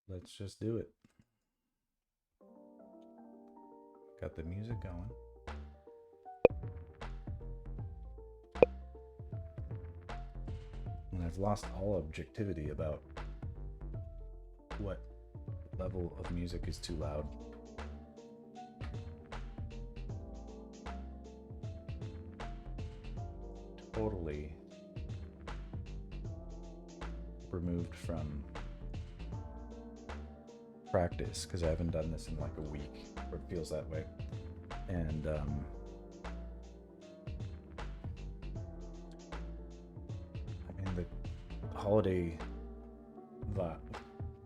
Let's just do it. Got the music going. And I've lost all objectivity about what level of music is too loud. Totally removed from practice because I haven't done this in like a week, or it feels that way. And I mean the holiday vibe,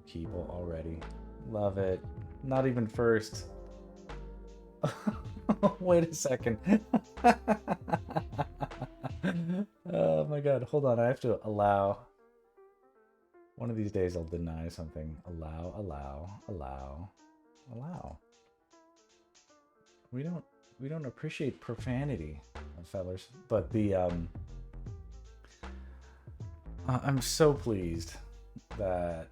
people already love it. Not even first. Wait a second. Oh my god, hold on. I have to allow. One of these days I'll deny something. Allow. We don't appreciate profanity, fellas. But the I'm so pleased that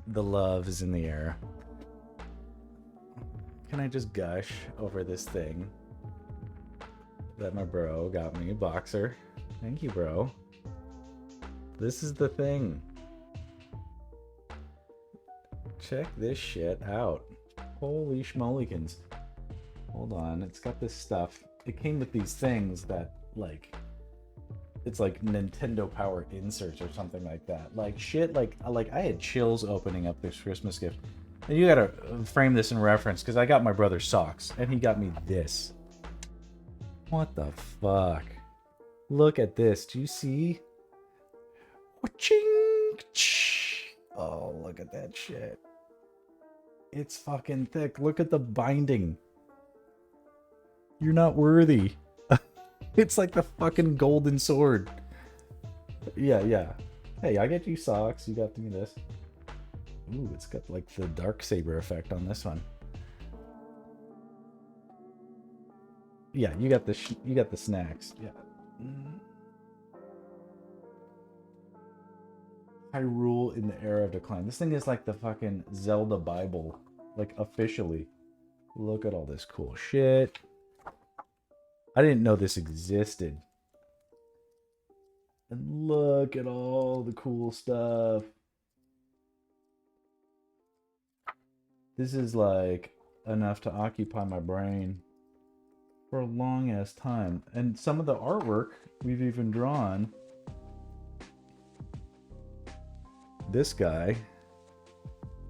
the love is in the air. Can I just gush over this thing that my bro got me? Boxer. Thank you, bro. This is the thing. Check this shit out. Holy schmolikins. Hold on. It's got this stuff. It came with these things that, like, it's like Nintendo Power inserts or something like that. Like, shit, like I had chills opening up this Christmas gift. And you gotta frame this in reference, because I got my brother socks, and he got me this. What the fuck? Look at this. Do you see? Oh, look at that shit. It's fucking thick. Look at the binding. You're not worthy. It's like the fucking golden sword. Yeah. Hey, I get you socks. You got me this. Ooh, it's got like the dark saber effect on this one. Yeah, you got the snacks. Yeah. Hyrule in the era of decline. This thing is like the fucking Zelda Bible, like officially. Look at all this cool shit. I didn't know this existed. And look at all the cool stuff. This is like enough to occupy my brain for a long ass time. And some of the artwork we've even drawn. This guy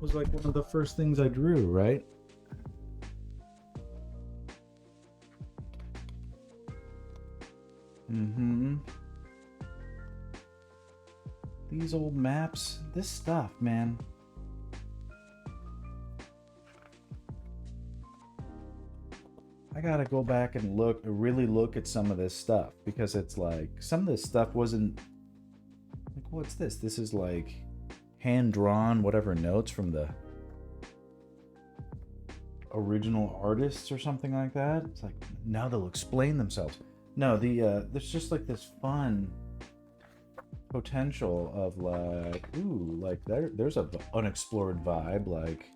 was like one of the first things I drew, right? These old maps, this stuff, man. I gotta go back and really look at some of this stuff, because it's like some of this stuff wasn't like, what's this? This is like hand drawn, whatever notes from the original artists or something like that. It's like now they'll explain themselves. No, there's just like this fun potential of like, ooh, like there's a unexplored vibe, like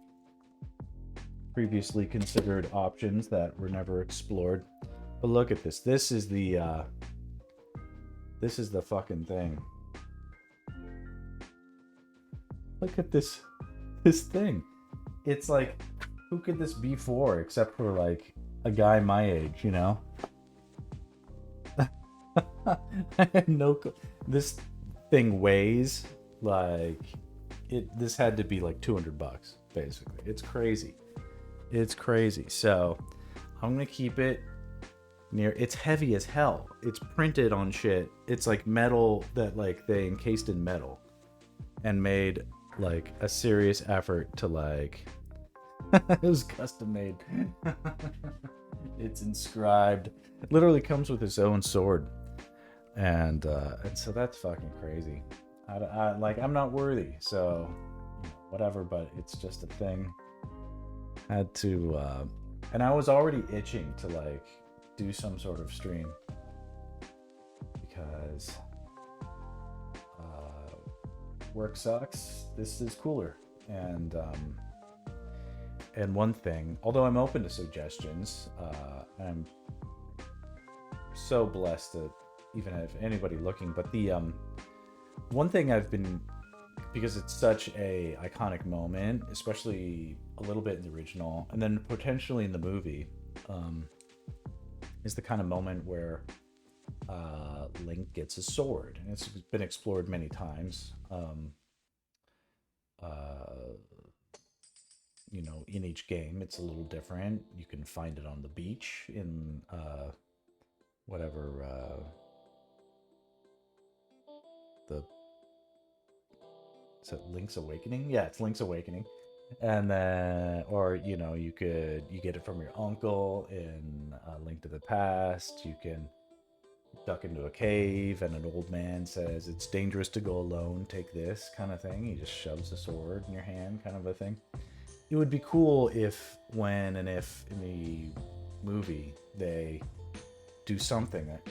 previously considered options that were never explored. But look at this. This is the fucking thing. Look at this thing. It's like, who could this be for except for like a guy my age, you know? I have no. This thing weighs like this had to be like $200 basically. It's crazy. So I'm gonna keep it near. It's heavy as hell. It's printed on shit. It's like metal that like they encased in metal and made like a serious effort to like. It was custom made. It's inscribed. It literally comes with its own sword. And so that's fucking crazy. I'm not worthy, so whatever. But it's just a thing. Had to, and I was already itching to like do some sort of stream because work sucks. This is cooler. And one thing, although I'm open to suggestions, I'm so blessed to even have anybody looking. But the one thing I've been, because it's such a iconic moment, especially a little bit in the original, and then potentially in the movie, is the kind of moment where Link gets a sword, and it's been explored many times. You know, in each game, it's a little different. You can find it on the beach in whatever the is it Link's Awakening? Yeah, it's Link's Awakening. And then, or you know, you get it from your uncle in Link to the Past. You can duck into a cave, and an old man says it's dangerous to go alone. Take this kind of thing. He just shoves a sword in your hand, kind of a thing. It would be cool if, when and if in the movie they do something that,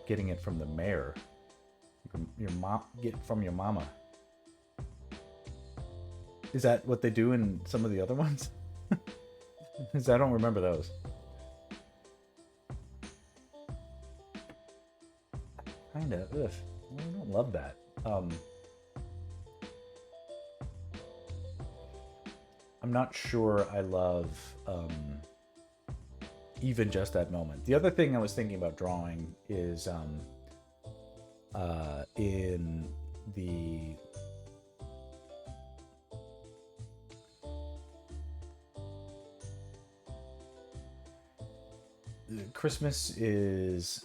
getting it from the mayor, your mom, get it from your mama. Is that what they do in some of the other ones? Because I don't remember those. Kind of. Ugh. I don't love that. I'm not sure I love even just that moment. The other thing I was thinking about drawing is in the Christmas is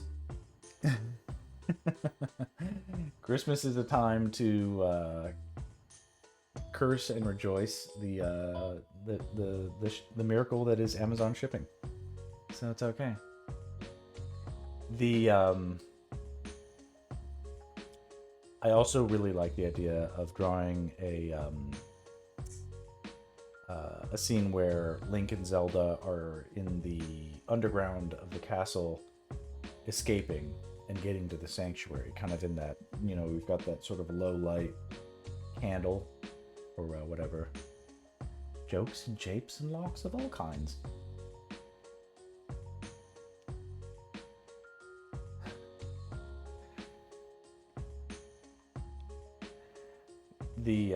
Christmas is a time to curse and rejoice the miracle that is Amazon shipping. So it's okay. The I also really like the idea of drawing a scene where Link and Zelda are in the underground of the castle, escaping and getting to the sanctuary, kind of in that, you know, we've got that sort of low light candle, or whatever. Jokes and japes and locks of all kinds. The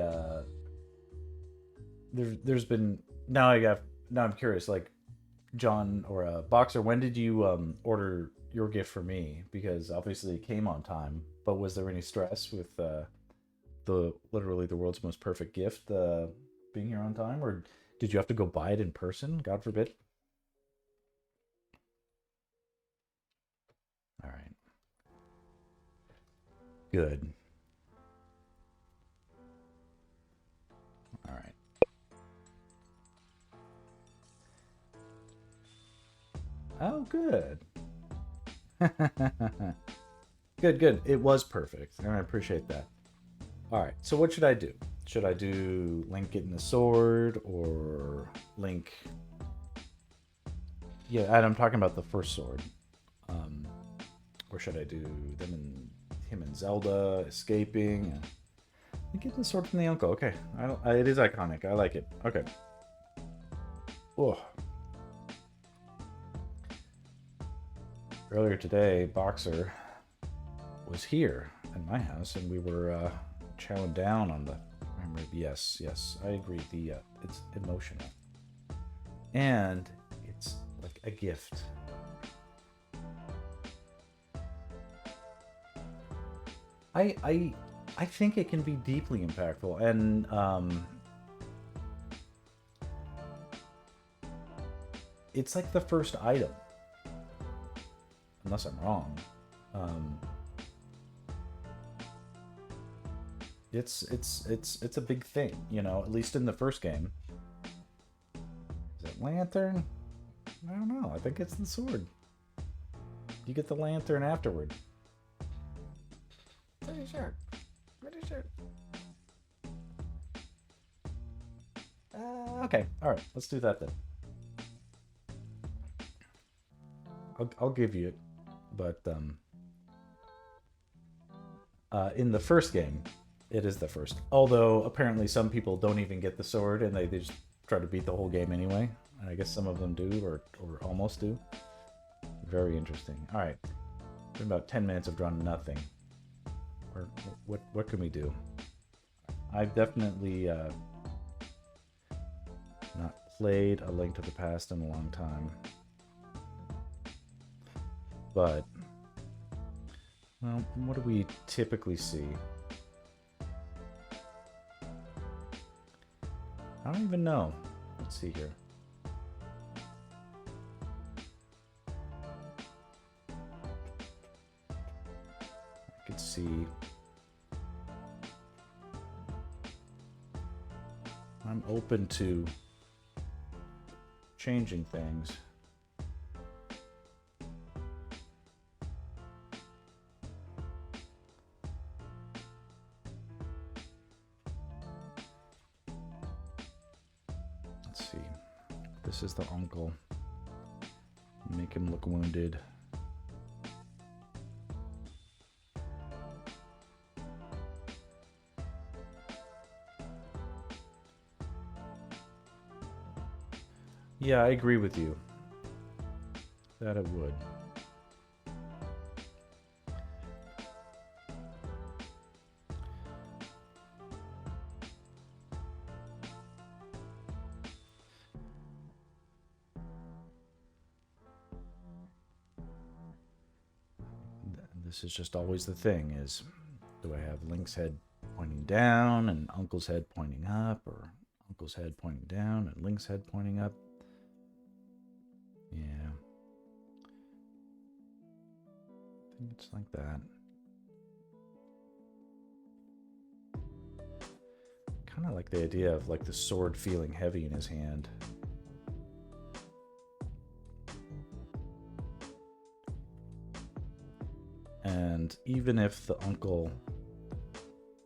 there's been, now I'm curious, like, John or Boxer, when did you order your gift for me? Because obviously it came on time, but was there any stress with literally the world's most perfect gift being here on time, or did you have to go buy it in person? God forbid. All right. Good. All right. Oh, good. Good. It was perfect, and I appreciate that. All right. So what should I do? Should I do Link getting the sword, or Link? Yeah, and I'm talking about the first sword. Or should I do him and Zelda escaping? Getting the sword from the uncle. Okay, it is iconic. I like it. Okay. Oh. Earlier today, Boxer was here at my house, and we were chowing down on the. Yes, I agree. It's emotional, and it's like a gift. I think it can be deeply impactful, and it's like the first item, unless I'm wrong. It's a big thing, you know, at least in the first game. Is it lantern? I don't know. I think it's the sword. You get the lantern afterward. Pretty sure. Okay. All right. Let's do that then. I'll give you it, but in the first game, It is the first. Although apparently some people don't even get the sword and they just try to beat the whole game anyway. And I guess some of them do or almost do. Very interesting. All right. Been about 10 minutes of drawn nothing. Or what can we do? I've definitely not played A Link to the Past in a long time. But, well, what do we typically see? I don't even know. Let's see here. I could see. I'm open to changing things. Let's see. This is the uncle. Make him look wounded. Yeah, I agree with you. That it would. This is just always the thing, is do I have Link's head pointing down and Uncle's head pointing up, or Uncle's head pointing down and Link's head pointing up? Yeah. I think it's like that. Kind of like the idea of like the sword feeling heavy in his hand. And even if the uncle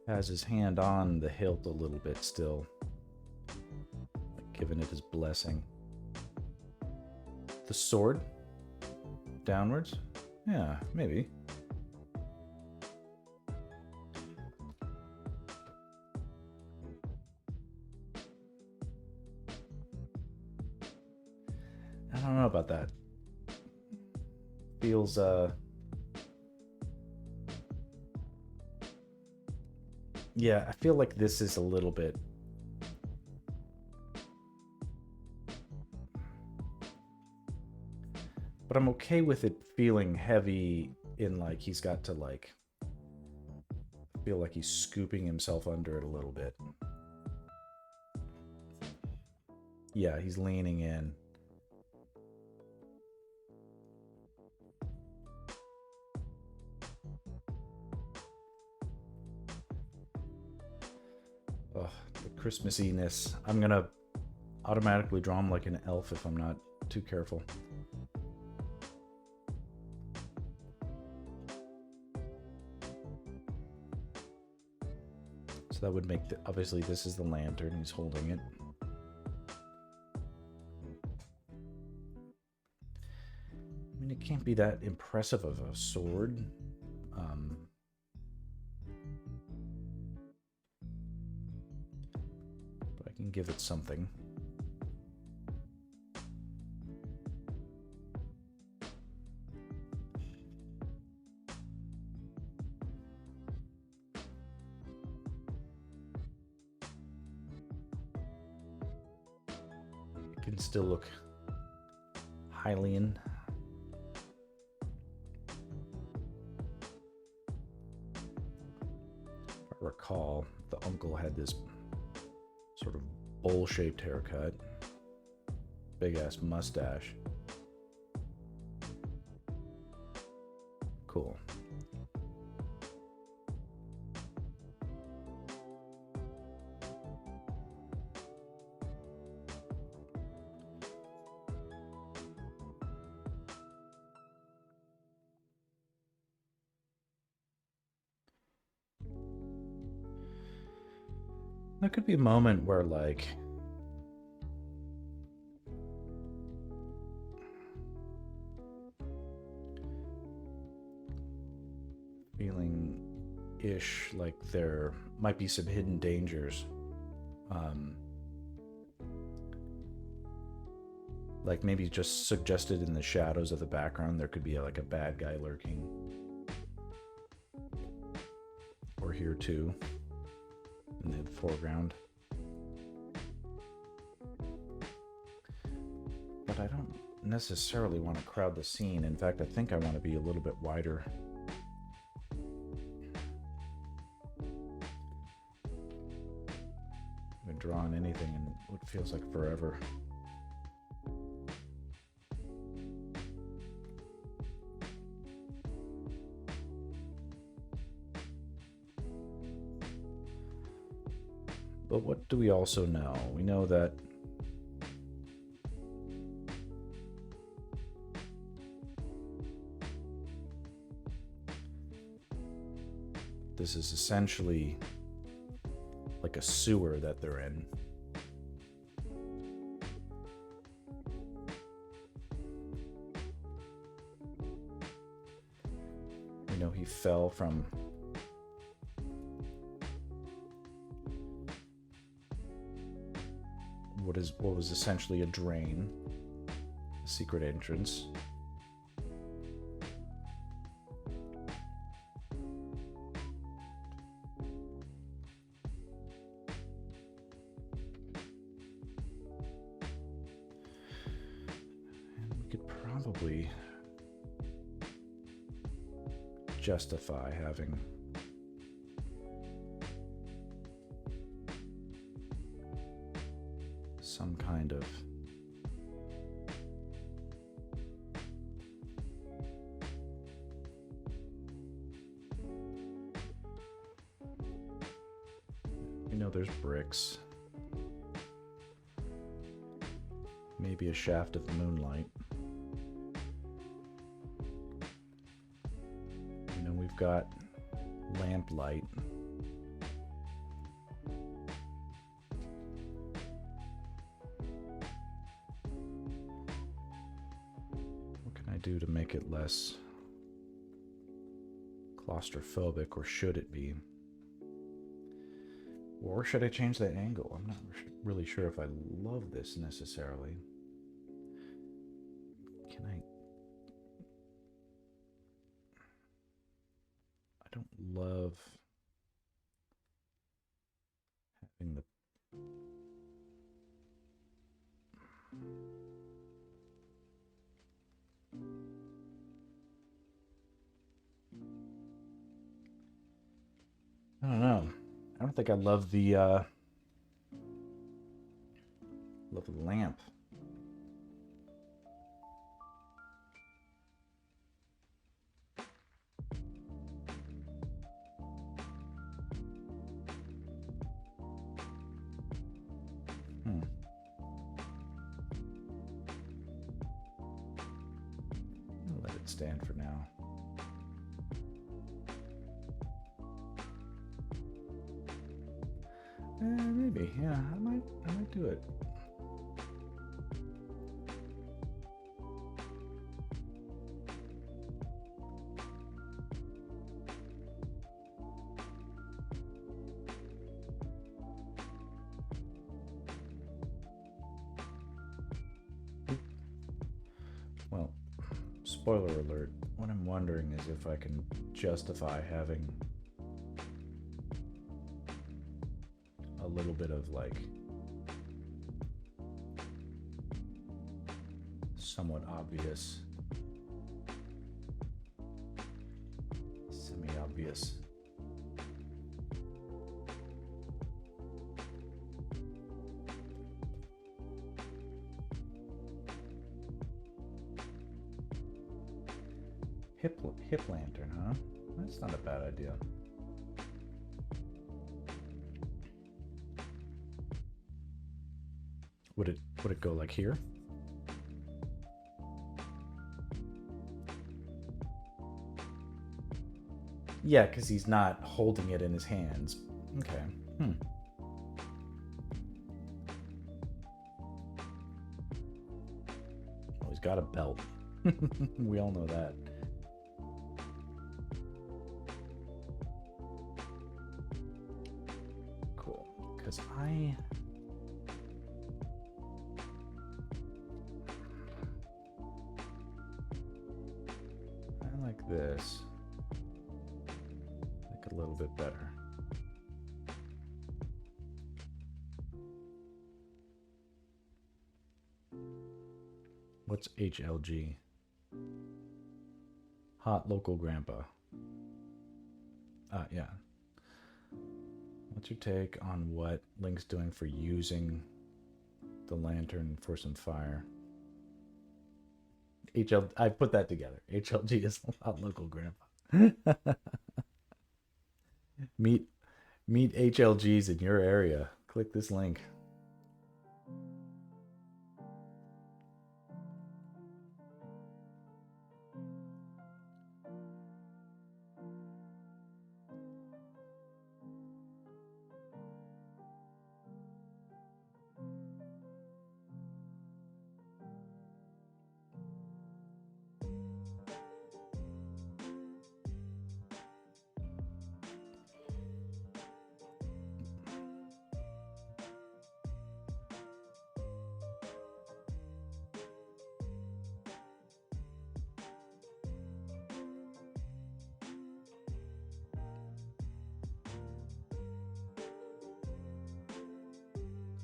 has his hand on the hilt a little bit still, like giving it his blessing. The sword downwards? Yeah, maybe. I don't know about that. Feels yeah, I feel like this is a little bit but I'm okay with it feeling heavy in like he's got to like feel like he's scooping himself under it a little bit. Yeah, he's leaning in. Ugh, the Christmassiness. I'm gonna automatically draw him like an elf if I'm not too careful. So that would make, obviously this is the lantern, he's holding it. I mean, it can't be that impressive of a sword. But I can give it something. It can still look Hylian. If I recall, the uncle had this sort of bowl-shaped haircut, big-ass mustache. Cool. There could be a moment where, like, feeling darkish, like there might be some hidden dangers. Like maybe just suggested in the shadows of the background, there could be like a bad guy lurking. Or here too, in the foreground. But I don't necessarily want to crowd the scene. In fact, I think I want to be a little bit wider. I've been drawing anything in what feels like forever. But what do we also know? We know that this is essentially like a sewer that they're in. You know, he fell from what was essentially a drain, a secret entrance. And we could probably justify having some kind of there's bricks, maybe a shaft of moonlight. We've got lamplight. Do to make it less claustrophobic, or should it be? Or should I change the angle? I'm not really sure if I love this necessarily. Can I don't love having the I don't know. I don't think I love the lamp. I'll let it stand for now. Maybe, yeah, I might do it. Well, spoiler alert, what I'm wondering is if I can justify having a little bit of like somewhat obvious, semi-obvious hip lantern, huh? That's not a bad idea. Would it go like here? Yeah, because he's not holding it in his hands. Okay. Oh, he's got a belt. We all know that. because I like this like a little bit better. What's HLG? Hot local grandpa. Yeah. What's your take on what Link's doing for using the lantern for some fire? I put that together. HLG is hot local grandpa. meet HLGs in your area. Click this link.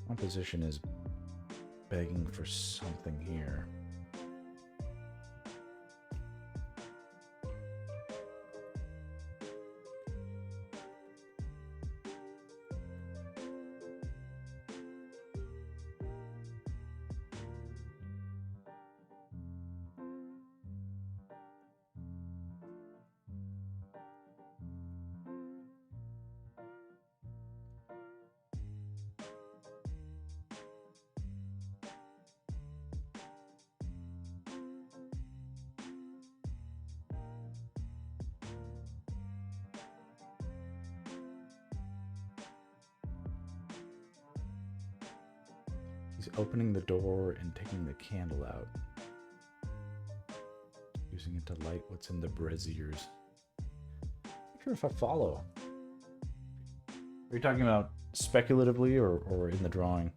Composition is begging for something here. He's opening the door and taking the candle out, using it to light what's in the braziers. Not sure if I follow. Are you talking about speculatively or in the drawing?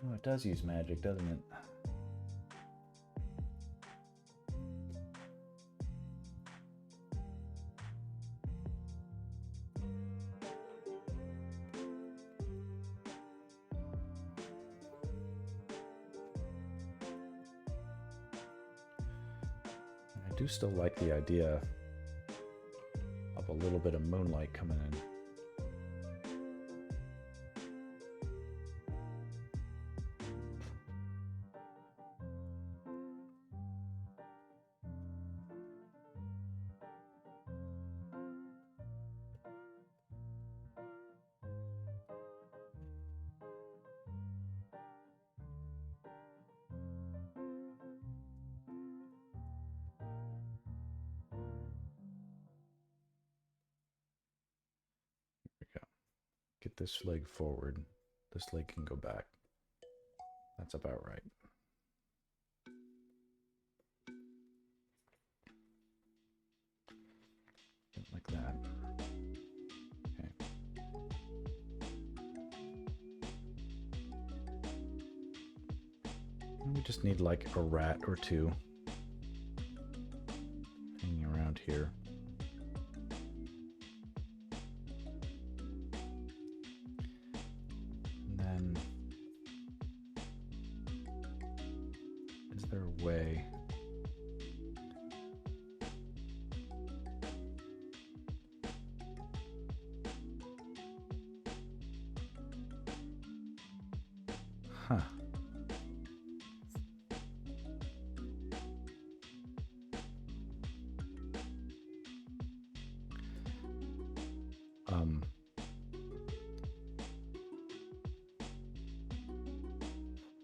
Oh, it does use magic, doesn't it? I do still like the idea of a little bit of moonlight coming in. Get this leg forward. This leg can go back. That's about right. Like that. Okay. We just need like a rat or two hanging around here. Way. Huh.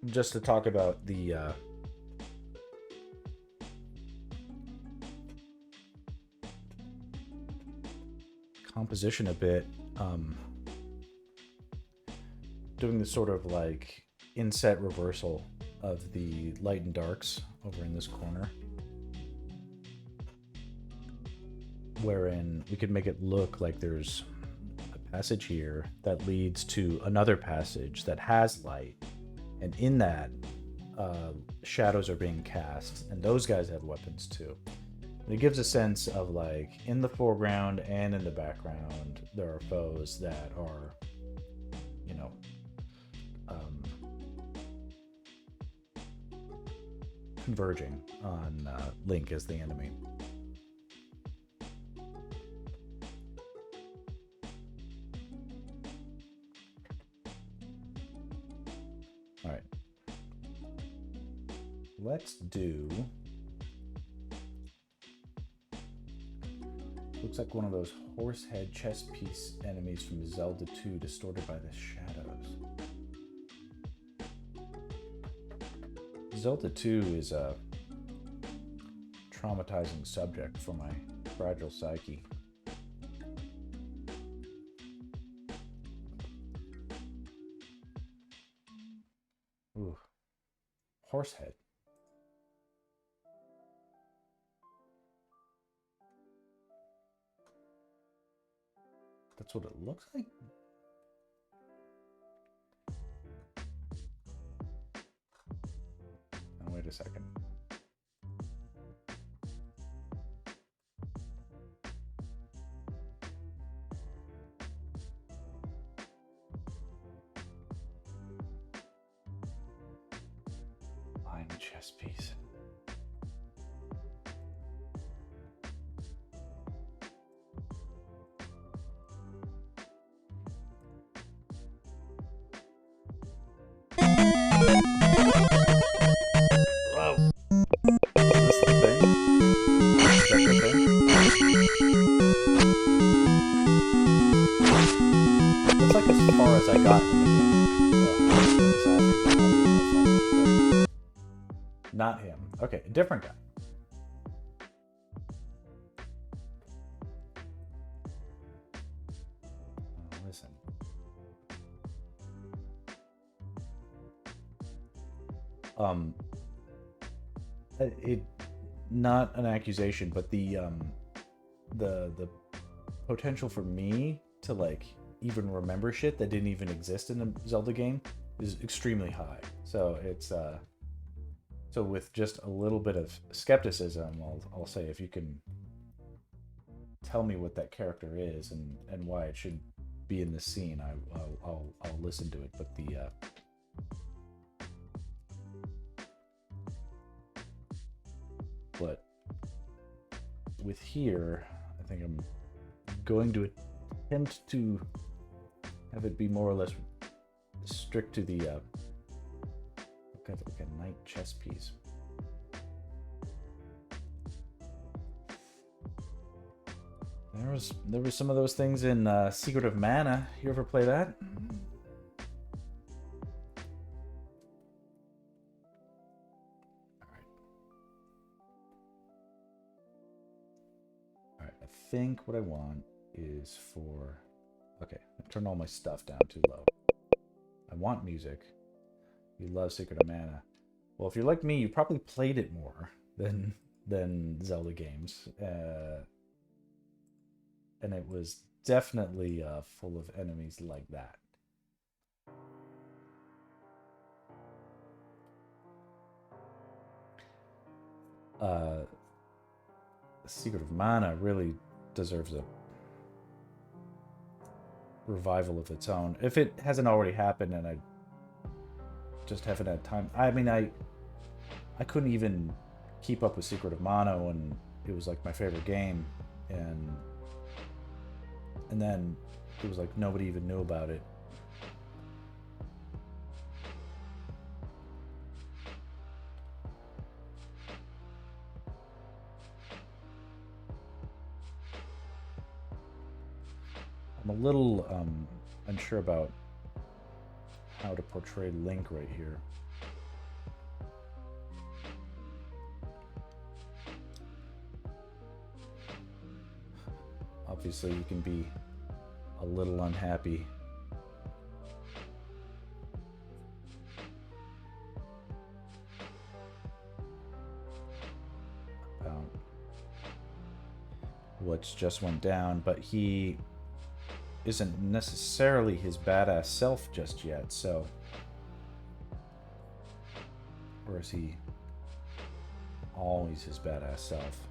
Just to talk about the composition a bit, doing this sort of like inset reversal of the light and darks over in this corner, wherein we could make it look like there's a passage here that leads to another passage that has light, and in that shadows are being cast, and those guys have weapons too. And it gives a sense of like in the foreground and in the background there are foes that are, you know, converging on Link as the enemy. All right, let's do, looks like one of those horse head chess piece enemies from Zelda 2, distorted by the shadows. Zelda 2 is a traumatizing subject for my fragile psyche. Ooh, horsehead. That's what it looks like. Oh, wait a second. Fine chess piece. Whoa. Is this the thing? Is that the thing? That's like as far as I got in the game. Not him. Okay, a different guy. Oh, listen. It not an accusation, but the potential for me to like even remember shit that didn't even exist in a Zelda game is extremely high. So it's so with just a little bit of skepticism, I'll say if you can tell me what that character is and why it should be in this scene, I'll listen to it. But but with here, I think I'm going to attempt to have it be more or less strict to the look at like a knight chess piece. There was some of those things in Secret of Mana. You ever play that? All right. I think what I want is for, okay, I turned all my stuff down too low. I want music. You love Secret of Mana. Well, if you're like me, you probably played it more than Zelda games. And it was definitely full of enemies like that. Secret of Mana really deserves a revival of its own. If it hasn't already happened and I just haven't had time. I mean, I couldn't even keep up with Secret of Mana when it was like my favorite game, and then it was like nobody even knew about it. I'm a little unsure about how to portray Link right here. Obviously, you can be a little unhappy. which just went down, but he isn't necessarily his badass self just yet, so... Or is he always his badass self?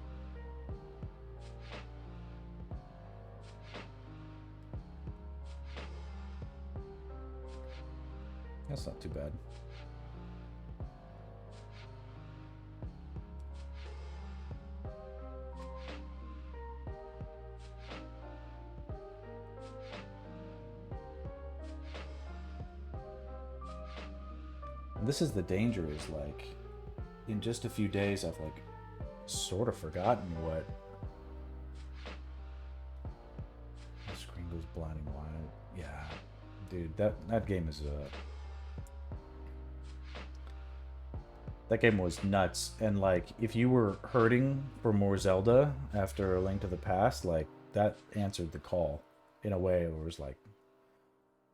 That's not too bad. This is the danger, is like, in just a few days I've like sort of forgotten what... The screen goes blinding white. Yeah, dude, that game is that game was nuts. And like, if you were hurting for more Zelda after A Link to the Past, like, that answered the call in a way where it was like,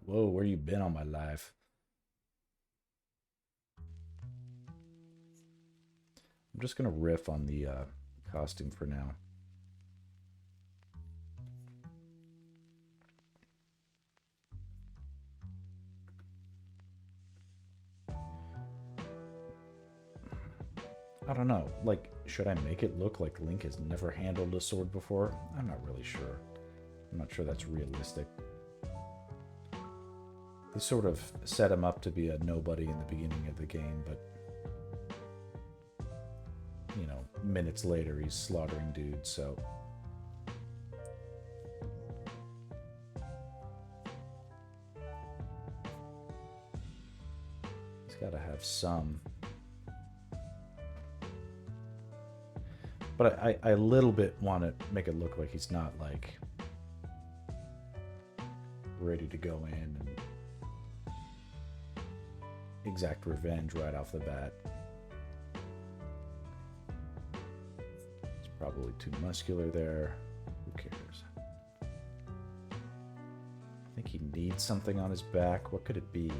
whoa, where you been all my life? I'm just gonna riff on the costume for now. I don't know, like, should I make it look like Link has never handled a sword before? I'm not really sure. I'm not sure that's realistic. They sort of set him up to be a nobody in the beginning of the game, but... You know, minutes later he's slaughtering dudes, so... He's gotta have some... But I a little bit want to make it look like he's not, like, ready to go in and exact revenge right off the bat. It's probably too muscular there. Who cares? I think he needs something on his back. What could it be?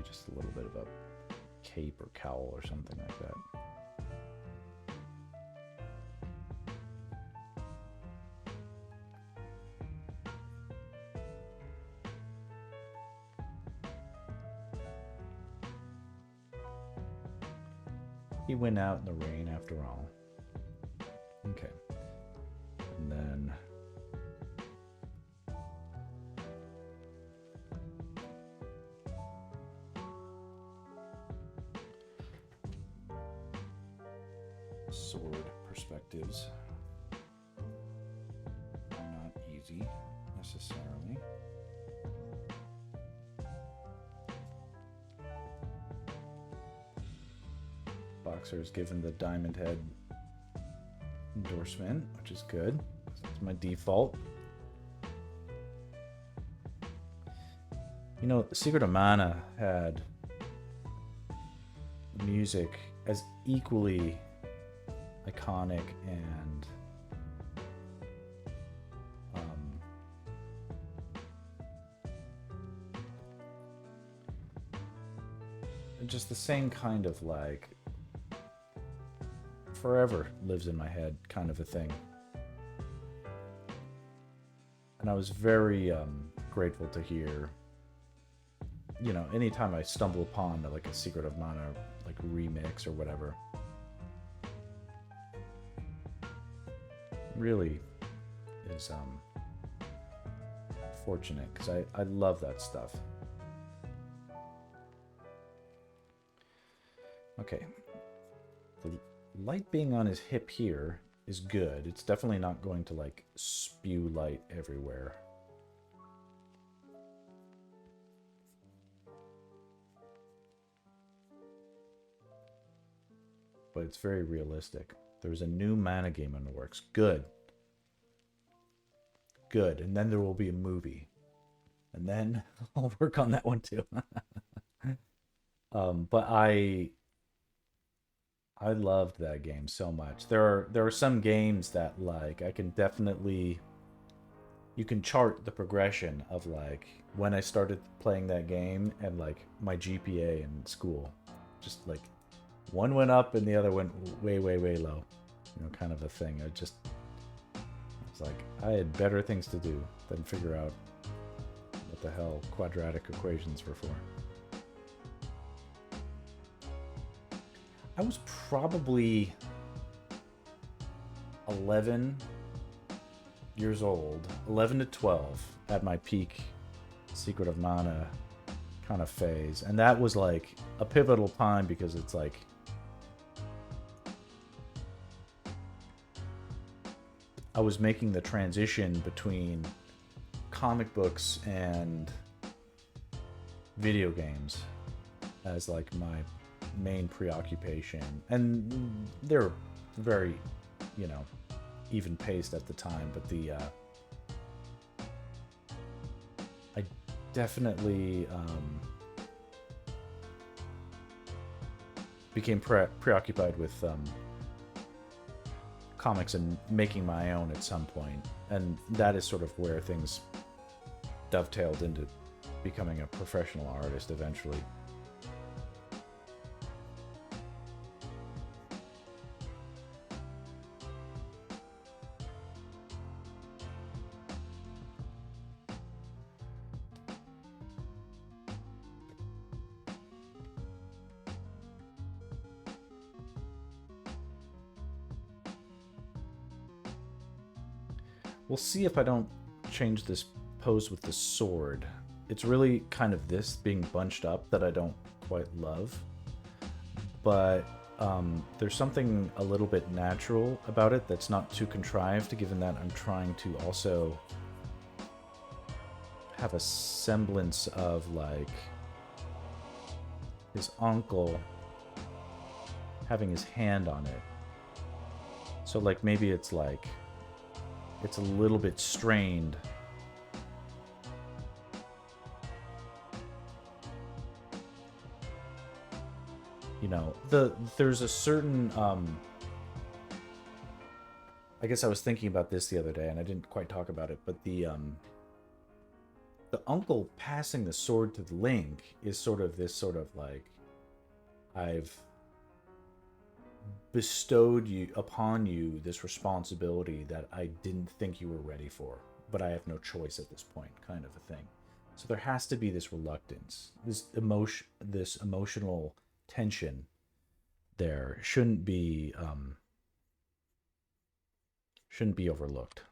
Just a little bit of a cape or cowl or something like that. He went out in the rain after all. Okay. And then... sword perspectives are not easy necessarily. Boxer's given the Diamond Head endorsement, which is good. That's my default. You know, Secret of Mana had music as equally iconic and just the same kind of, like, forever lives in my head kind of a thing. And I was very grateful to hear, you know, anytime I stumble upon like a Secret of Mana like remix or whatever, really is fortunate, because I love that stuff. Okay, the light being on his hip here is good. It's definitely not going to like spew light everywhere. But it's very realistic. There's a new Mana game in the works. Good. Good. And then there will be a movie. And then I'll work on that one too. But I loved that game so much. There are some games that, like, I can definitely, you can chart the progression of like when I started playing that game and like my GPA in school. Just like one went up and the other went way, way, way low. You know, kind of a thing. I was like, I had better things to do than figure out what the hell quadratic equations were for. I was probably 11 years old, 11 to 12 at my peak Secret of Mana kind of phase. And that was like a pivotal time because it's like I was making the transition between comic books and video games as like my main preoccupation. And they're very, you know, even paced at the time, but I definitely became preoccupied with comics and making my own at some point, and that is sort of where things dovetailed into becoming a professional artist eventually. We'll see if I don't change this pose with the sword. It's really kind of this being bunched up that I don't quite love. But there's something a little bit natural about it that's not too contrived, given that I'm trying to also have a semblance of like his uncle having his hand on it. So like maybe it's like it's a little bit strained. You know, there's a certain I guess I was thinking about this the other day and I didn't quite talk about it, but the uncle passing the sword to the Link is sort of this sort of like, I've bestowed upon you this responsibility that I didn't think you were ready for, but I have no choice at this point, kind of a thing. So there has to be this reluctance, this emotional tension there shouldn't be overlooked.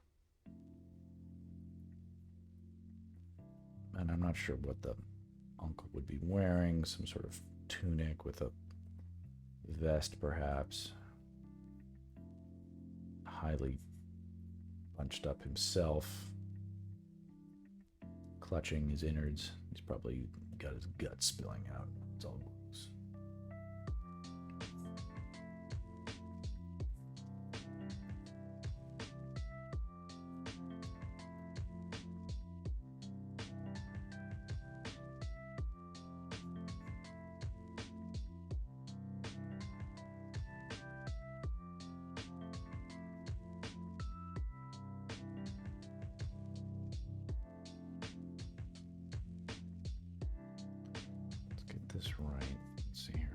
And I'm not sure what the uncle would be wearing, some sort of tunic with a vest perhaps, highly bunched up himself, clutching his innards. He's probably got his guts spilling out. It's all gross. This right. Let's see here.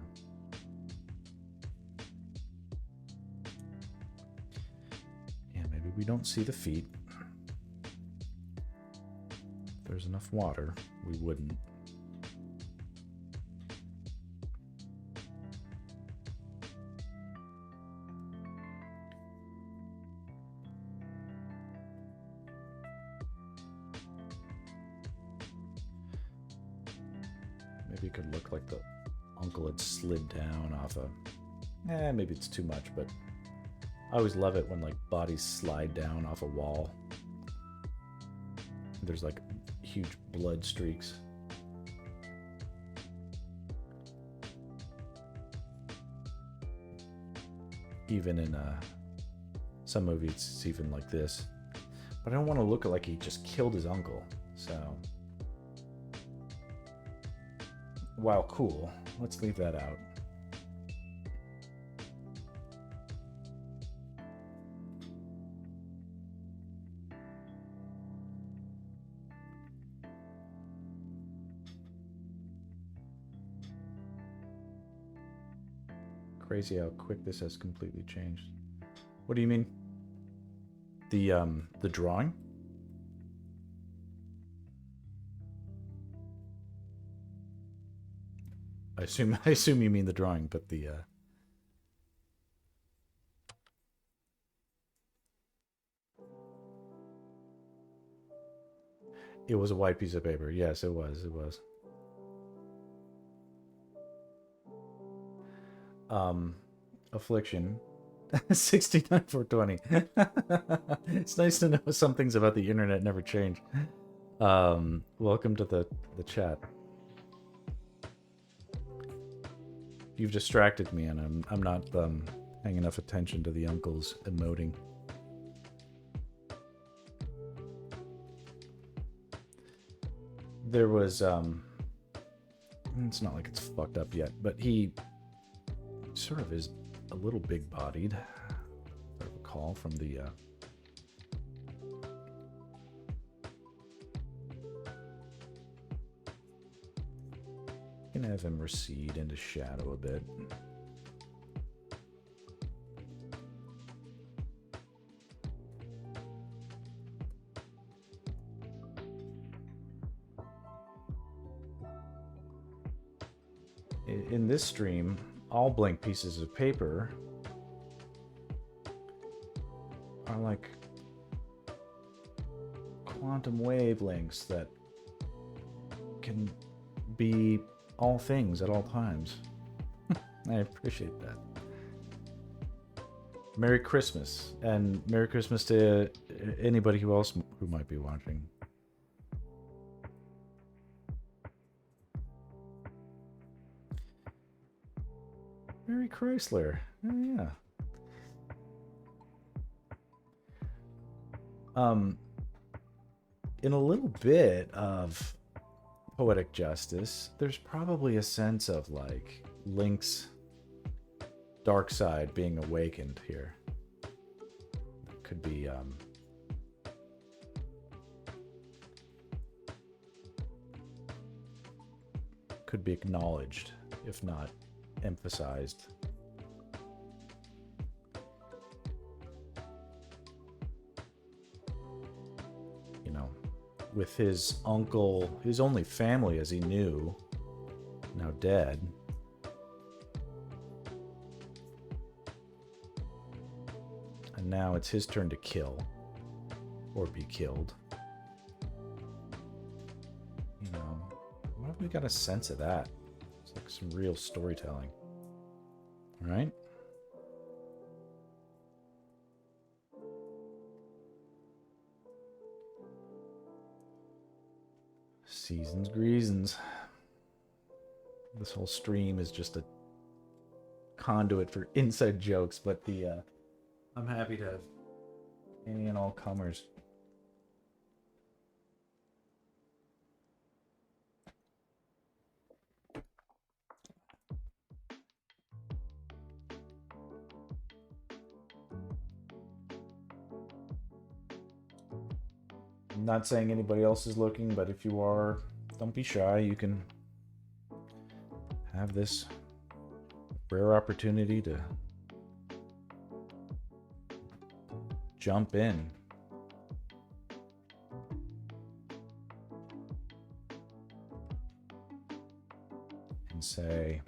Yeah, maybe we don't see the feet. If there's enough water, we wouldn't. Maybe it could look like the uncle had slid down off a... maybe it's too much, but I always love it when like bodies slide down off a wall. There's like huge blood streaks. Even in some movies, it's even like this. But I don't want to look like he just killed his uncle, so... While cool, let's leave that out. Crazy how quick this has completely changed. What do you mean? The drawing? I assume you mean the drawing, but the it was a white piece of paper. Yes, it was. It was. Affliction. 69 420. It's nice to know some things about the internet never change. Welcome to the chat. You've distracted me, and I'm not paying enough attention to the uncles emoting. There was it's not like it's fucked up yet, but he sort of is a little big-bodied, if I recall from the gonna have him recede into shadow a bit. In this stream, all blank pieces of paper are like quantum wavelengths that can be all things at all times. I appreciate that. Merry Christmas, and Merry Christmas to anybody who else who might be watching. Mary Chrysler. Oh, yeah. In a little bit of poetic justice, there's probably a sense of like Link's dark side being awakened here. It could be acknowledged, if not emphasized. You know, with his uncle, his only family as he knew, now dead. And now it's his turn to kill or be killed. You know, what if we got a sense of that? It's like some real storytelling. All right? Seasons greasons. This whole stream is just a conduit for inside jokes, but the I'm happy to have any and all comers. I'm not saying anybody else is looking, but if you are, don't be shy. You can have this rare opportunity to jump in. And say,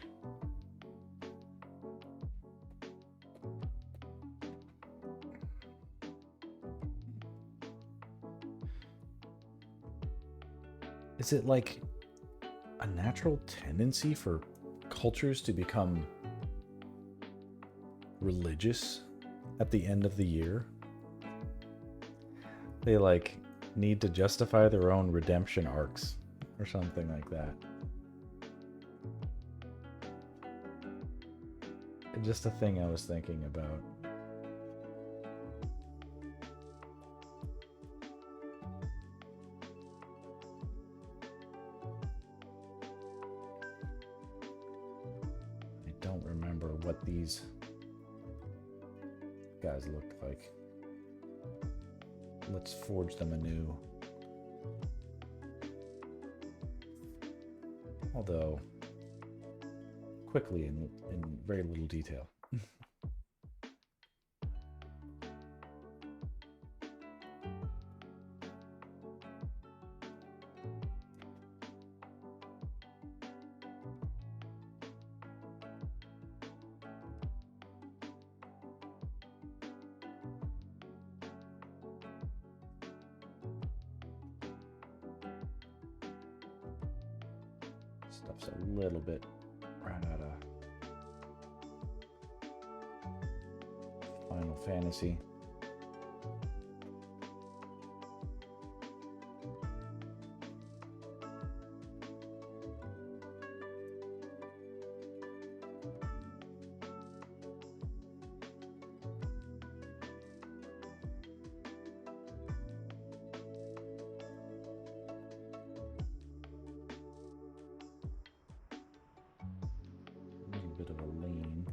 is it like a natural tendency for cultures to become religious at the end of the year? They like need to justify their own redemption arcs or something like that. Just a thing I was thinking about. I don't remember what these guys looked like. Let's forge them anew. Although, quickly in very little detail. Stuff's a little bit right out of Final Fantasy. Bit of a lean.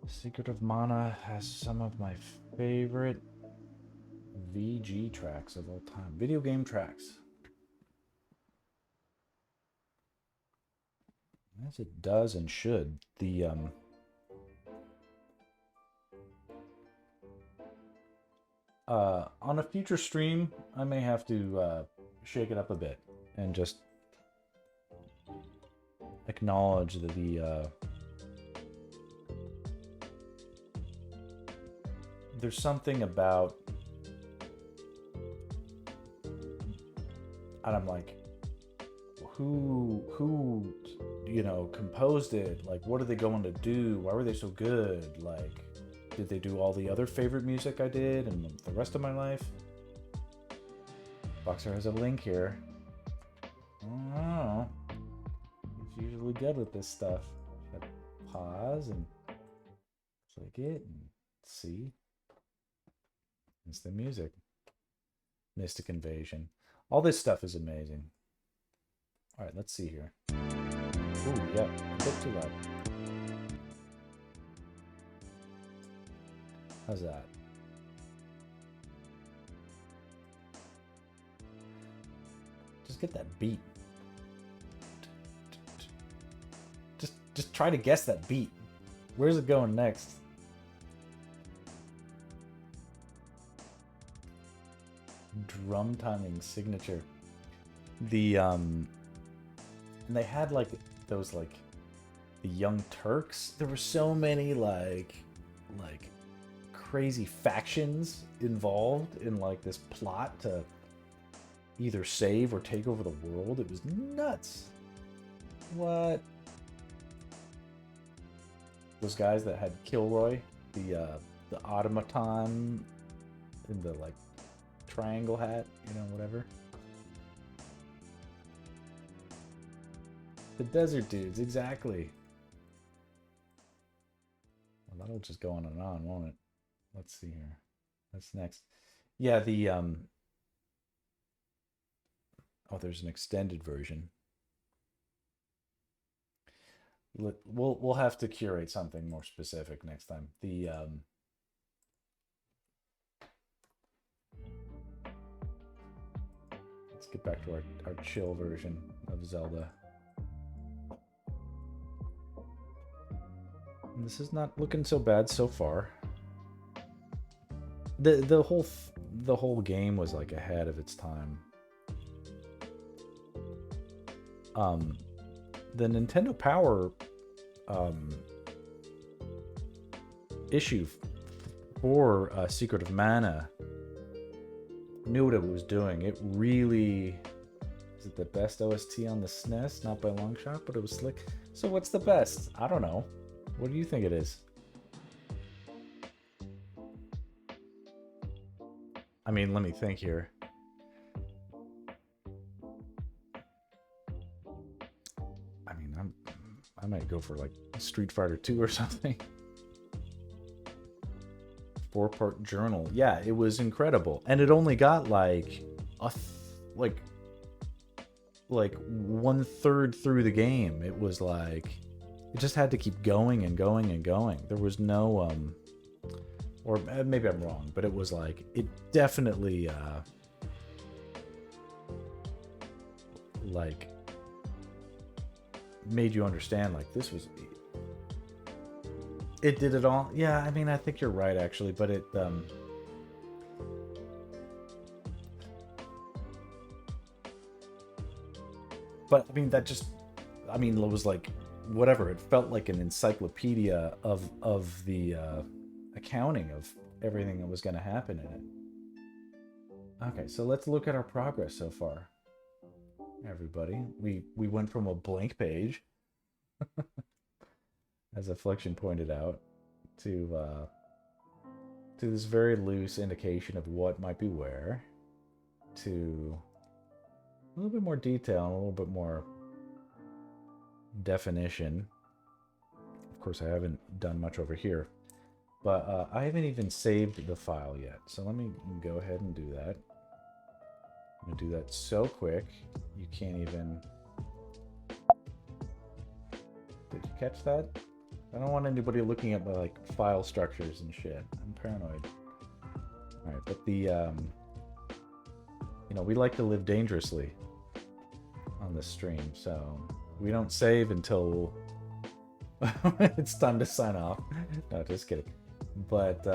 Secret of Mana has some of my favorite VG tracks of all time. Video game tracks. As it does and should. The on a future stream, I may have to shake it up a bit and just acknowledge that there's something about, and I'm like, who you know composed it? Like, what are they going to do? Why were they so good? Like, did they do all the other favorite music I did and the rest of my life? Boxer has a link here. I don't know. He's usually good with this stuff. Gotta pause and click it and see. It's the music. Mystic Invasion. All this stuff is amazing. All right, let's see here. Ooh, yeah, a bit too loud. How's that? Just get that beat. Just try to guess that beat. Where's it going next? Drum timing signature. The and they had like those like the Young Turks. There were so many like crazy factions involved in like this plot to either save or take over the world. It was nuts. What? Those guys that had Kilroy, the automaton in the like triangle hat, you know, whatever. The desert dudes, exactly. Well, that'll just go on and on, won't it? Let's see here. That's next. Yeah, the oh, there's an extended version. We'll have to curate something more specific next time. The let's get back to our chill version of Zelda. And this is not looking so bad so far. The whole game was like ahead of its time. The Nintendo Power issue for Secret of Mana knew what it was doing. It really... Is it the best OST on the SNES? Not by a long shot, but it was slick. So what's the best? I don't know. What do you think it is? I mean, let me think here. I mean, I might go for like Street Fighter 2 or something. 4-part journal. Yeah, it was incredible. And it only got like like 1/3 through the game. It was like it just had to keep going and going and going. There was no or maybe I'm wrong, but it was like it definitely like made you understand like this was it did it all. Yeah, I mean, I think you're right actually, but it but I mean that just I mean it was like whatever, it felt like an encyclopedia of the accounting of everything that was going to happen in it. Okay, so let's look at our progress so far, everybody. We went from a blank page, as Affliction pointed out, to this very loose indication of what might be where, to a little bit more detail and a little bit more definition. Of course, I haven't done much over here, but I haven't even saved the file yet. So let me go ahead and do that. I'm gonna do that so quick, you can't even... Did you catch that? I don't want anybody looking at my like file structures and shit. I'm paranoid. All right, but the, you know, we like to live dangerously on this stream, so we don't save until it's time to sign off. No, just kidding. But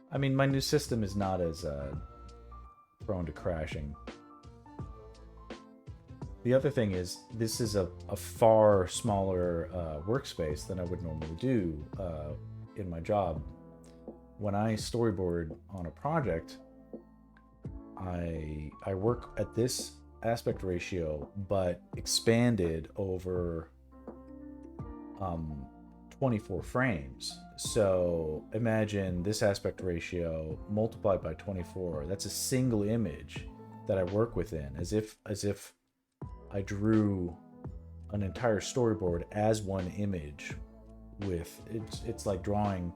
I mean, my new system is not as prone to crashing. The other thing is, this is a far smaller workspace than I would normally do in my job. When I storyboard on a project, I work at this aspect ratio, but expanded over 24 frames. So imagine this aspect ratio multiplied by 24. That's a single image that I work within, as if I drew an entire storyboard as one image. With it's like drawing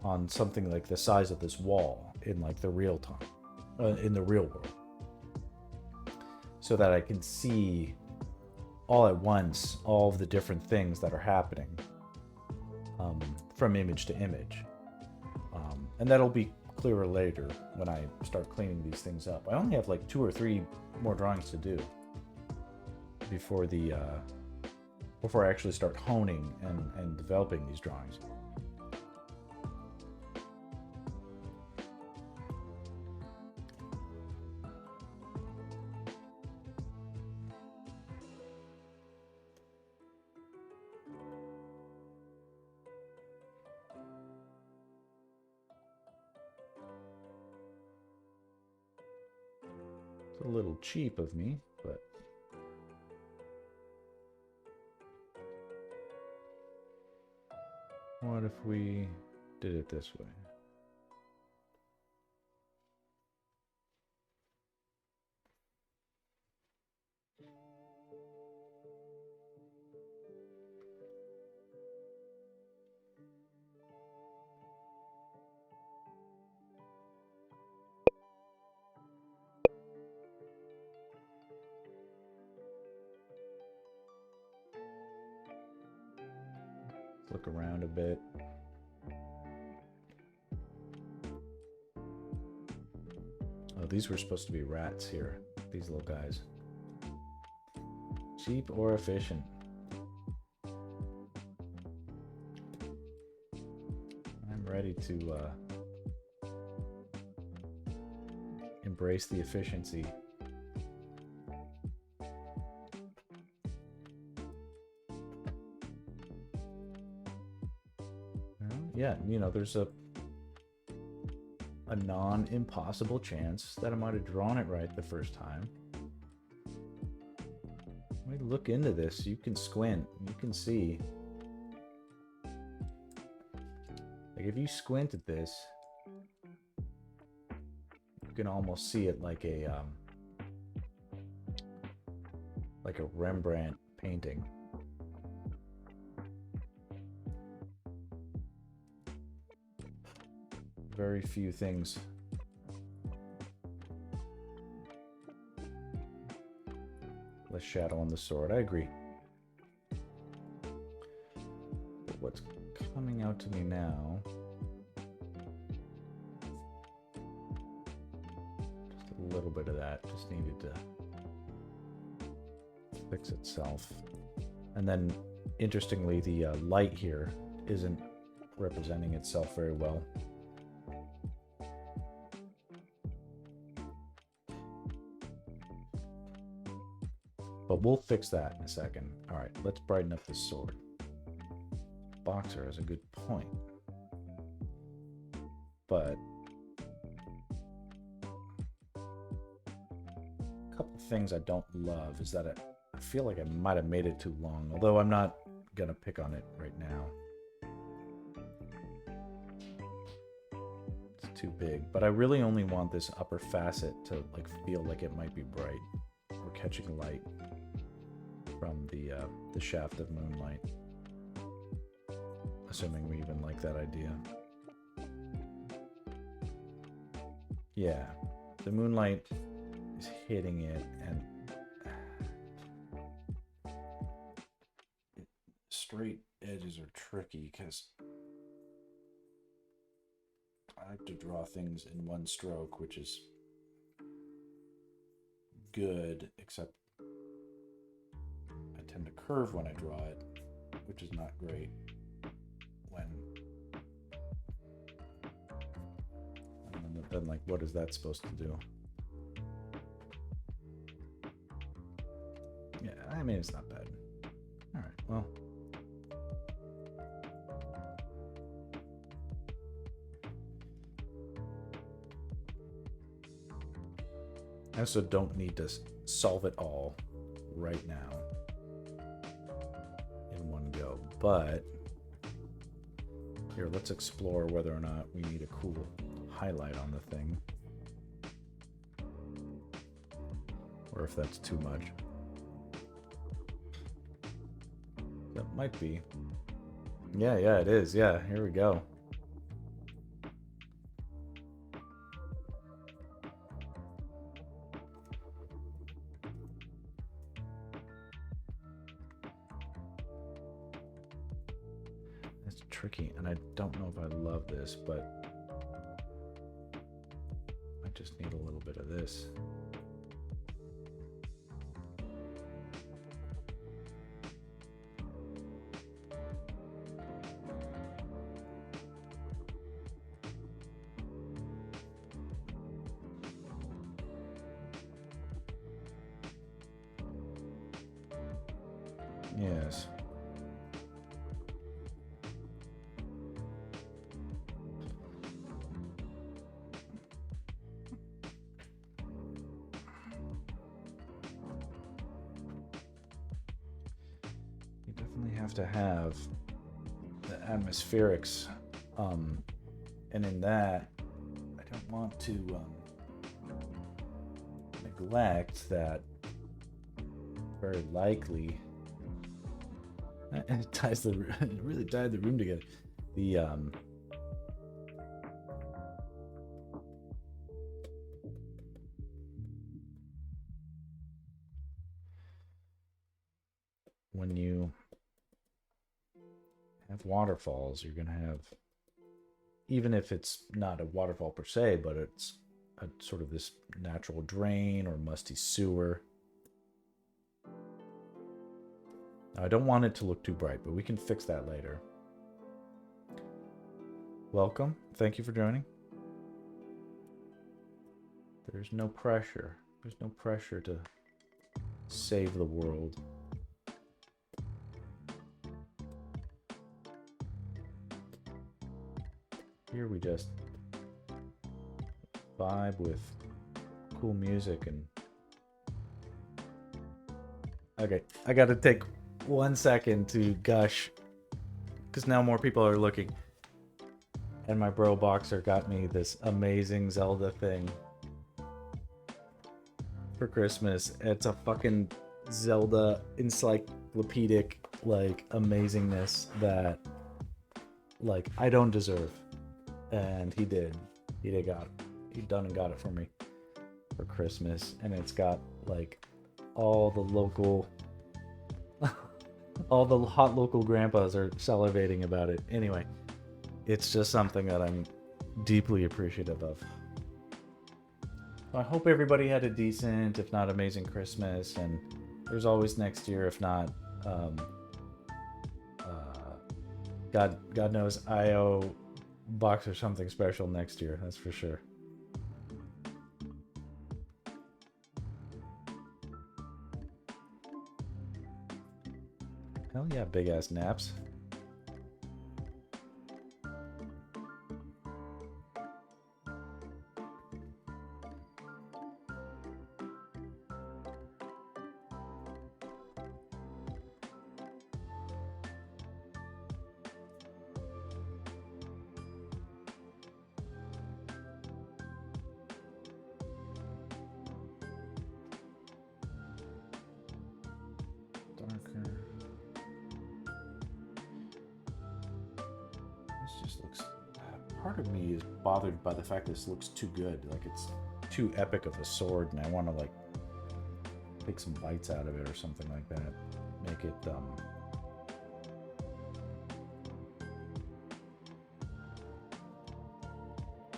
on something like the size of this wall in like the real time, in the real world, so that I can see all at once all of the different things that are happening from image to image, and that'll be clearer later when I start cleaning these things up. I only have like 2 or 3 more drawings to do before I actually start honing and developing these drawings. It's a little cheap of me, but what if we did it this way? Look around a bit. Oh, these were supposed to be rats here. These little guys. Cheap or efficient? I'm ready to embrace the efficiency. Yeah, you know, there's a non-impossible chance that I might have drawn it right the first time. Let me look into this. You can squint. You can see. Like, if you squint at this, you can almost see it like a Rembrandt painting. Very few things less shadow on the sword. I agree. But what's coming out to me now little bit of that just needed to fix itself. And then, interestingly, the light here isn't representing itself very well. But we'll fix that in a second. All right, let's brighten up this sword. Boxer has a good point. But a couple things I don't love is that I feel like I might have made it too long, although I'm not gonna pick on it right now. It's too big, but I really only want this upper facet to like feel like it might be bright or catching light from the shaft of moonlight. Assuming we even like that idea. Yeah, the moonlight is hitting it, and straight edges are tricky because I like to draw things in one stroke, which is good, except I tend to curve when I draw it, which is not great when... And then, like, what is that supposed to do? Yeah, I mean, it's not bad. All right, well... I also don't need to solve it all right now in one go, but here, let's explore whether or not we need a cool highlight on the thing, or if that's too much. That might be. Yeah, it is. Yeah, here we go. It's tricky, and I don't know if I love this, but I just need a little bit of this. Yes. You definitely have to have the atmospherics, and in that, I don't want to neglect that very likely. And it ties the it really tied the room together. The when you have waterfalls, you're gonna have, even if it's not a waterfall per se, but it's a sort of this natural drain or musty sewer. I don't want it to look too bright, but we can fix that later. Welcome. Thank you for joining. There's no pressure. There's no pressure to save the world. Here we just vibe with cool music and... Okay, I gotta take 1 second to gush, because now more people are looking. And my bro Boxer got me this amazing Zelda thing for Christmas. It's a fucking Zelda encyclopedic, like, amazingness that, like, I don't deserve. And he did. He done and got it for me for Christmas. And it's got, like, all the local... all the hot local grandpas are salivating about it. Anyway, it's just something that I'm deeply appreciative of. I hope everybody had a decent, if not amazing, Christmas, and there's always next year, if not. God knows I owe Boxer something special next year. That's for sure. Hell yeah, big ass naps. Part of me is bothered by the fact this looks too good. Like it's too epic of a sword, and I want to like take some bites out of it or something like that. Make it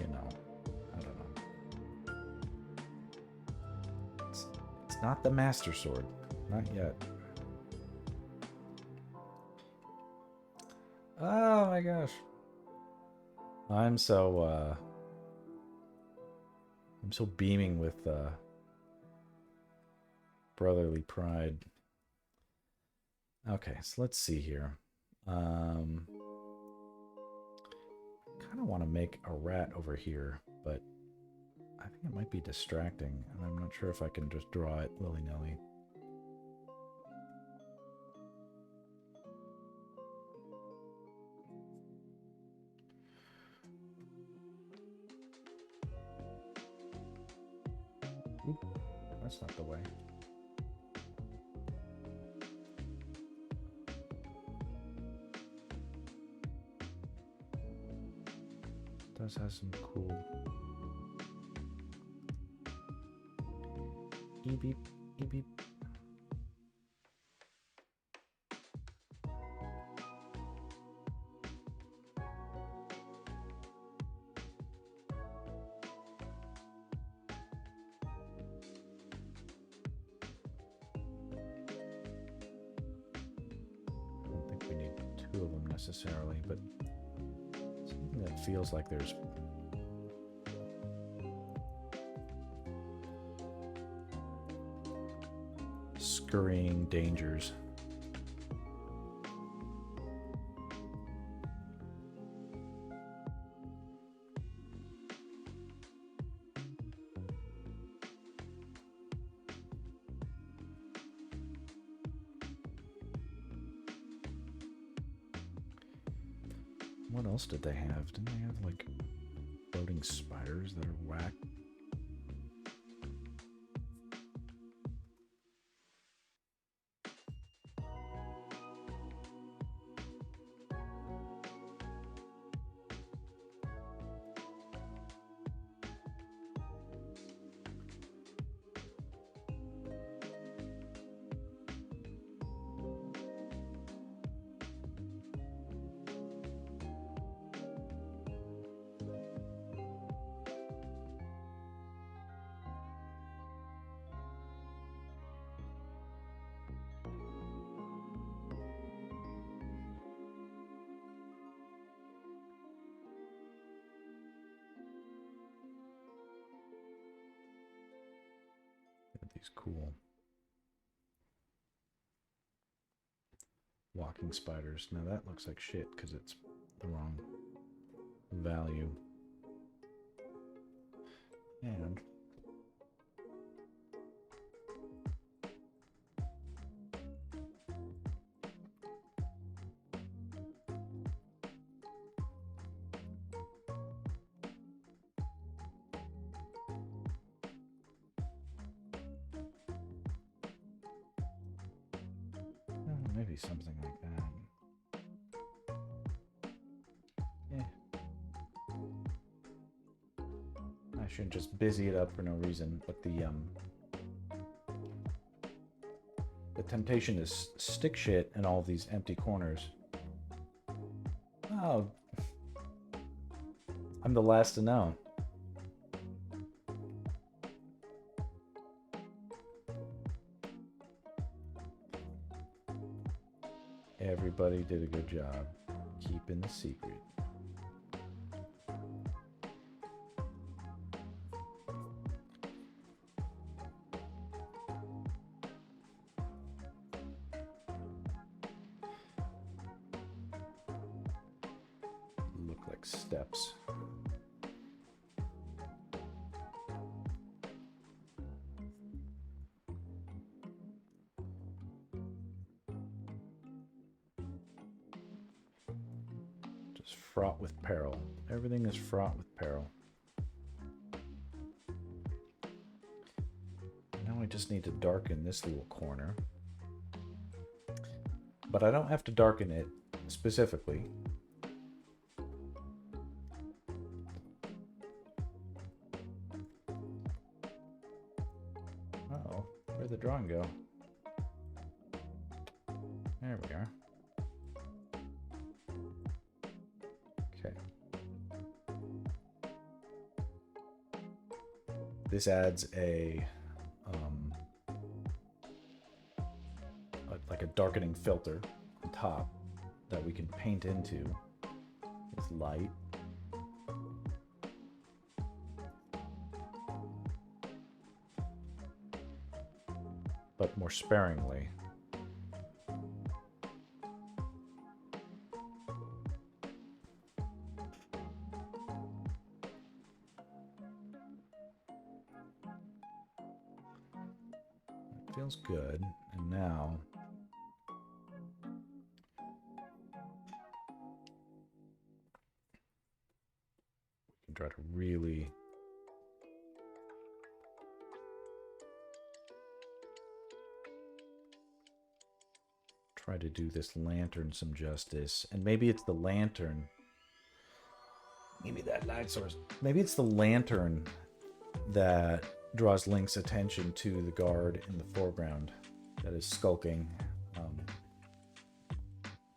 you know, I don't know. It's not the Master Sword, not yet. Oh my gosh. I'm so beaming with brotherly pride. Okay, so let's see here. Kind of want to make a rat over here, but I think it might be distracting, and I'm not sure if I can just draw it willy-nilly. Oop, that's not the way. It does have some cool e-beep, e-beep. Necessarily, but something that feels like there's scurrying dangers. What else did they have? Didn't they have like floating spiders that are whack? These cool walking spiders. Now that looks like shit because it's the wrong value. And maybe something like that. Yeah. I shouldn't just busy it up for no reason, but the temptation is stick shit in all these empty corners. Oh, I'm the last to know. Everybody did a good job keeping the secret. Look like steps. Fraught with peril. Everything is fraught with peril. Now I just need to darken this little corner. But I don't have to darken it specifically. Uh-oh, where'd the drawing go? There we are. This adds like a darkening filter on top that we can paint into with light. But more sparingly. Feels good. And now we can try to really try to do this lantern some justice. And maybe it's the lantern. Maybe that light source. Maybe it's the lantern that draws Link's attention to the guard in the foreground that is skulking.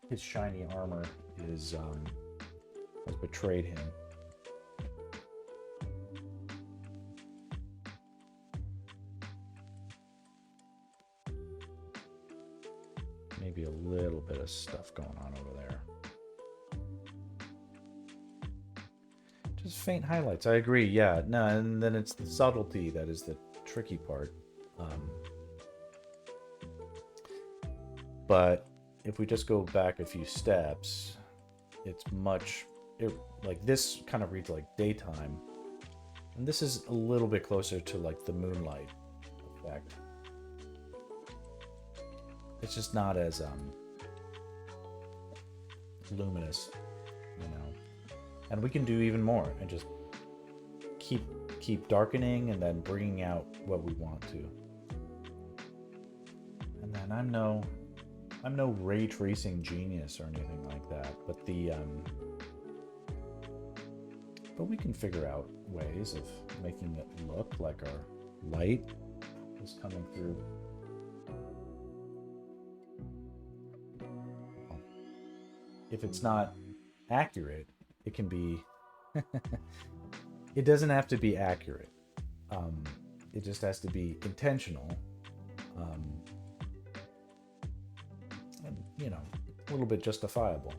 His shiny armor has betrayed him. Maybe a little bit of stuff going on over there. Just faint highlights. I agree. Yeah. No, and then it's the subtlety that is the tricky part. But if we just go back a few steps, it's like this kind of reads like daytime, and this is a little bit closer to like the moonlight effect. It's just not as luminous, you know. And we can do even more and just keep darkening and then bringing out what we want to. And then I'm no ray tracing genius or anything like that, but but we can figure out ways of making it look like our light is coming through. If it's not accurate, it can be it doesn't have to be accurate. It just has to be intentional, and you know, a little bit justifiable.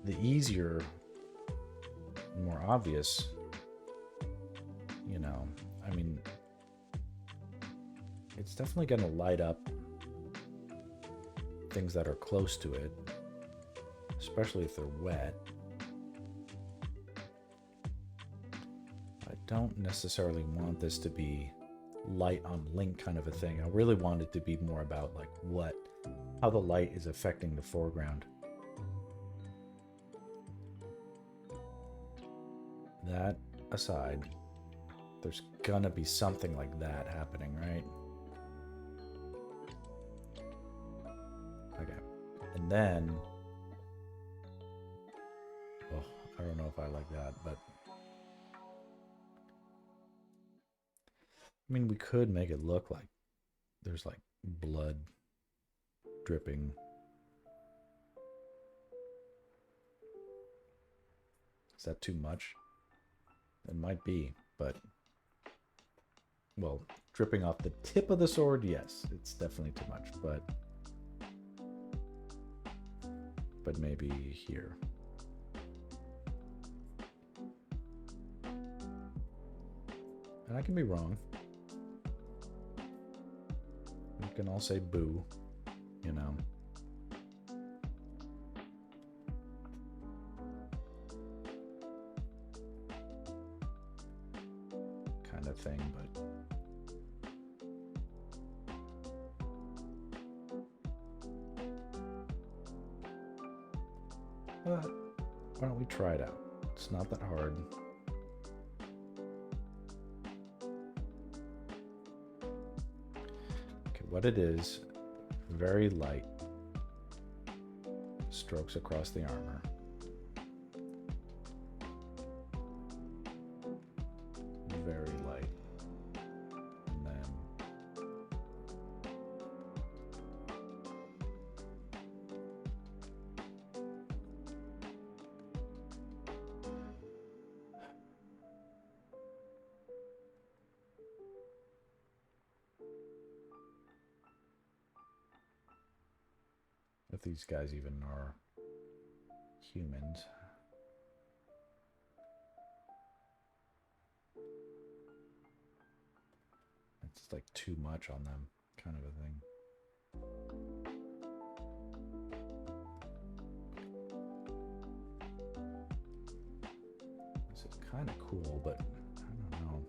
The easier, more obvious, you know, I mean, it's definitely going to light up things that are close to it, especially if they're wet. I don't necessarily want this to be light on Link kind of a thing. I really want it to be more about like how the light is affecting the foreground. That aside, there's gonna be something like that happening, right? Okay. And then, oh, I don't know if I like that, but I mean, we could make it look like there's like blood dripping. Is that too much? It might be, but... Well, dripping off the tip of the sword, yes, it's definitely too much, but maybe here. And I can be wrong. We can all say boo, you know. Kind of thing, but... why don't we try it out? It's not that hard. Okay, what it is, very light strokes across the armor. Very light. And then if these guys even are humans. It's like too much on them, kind of a thing. This is kind of cool, but I don't know.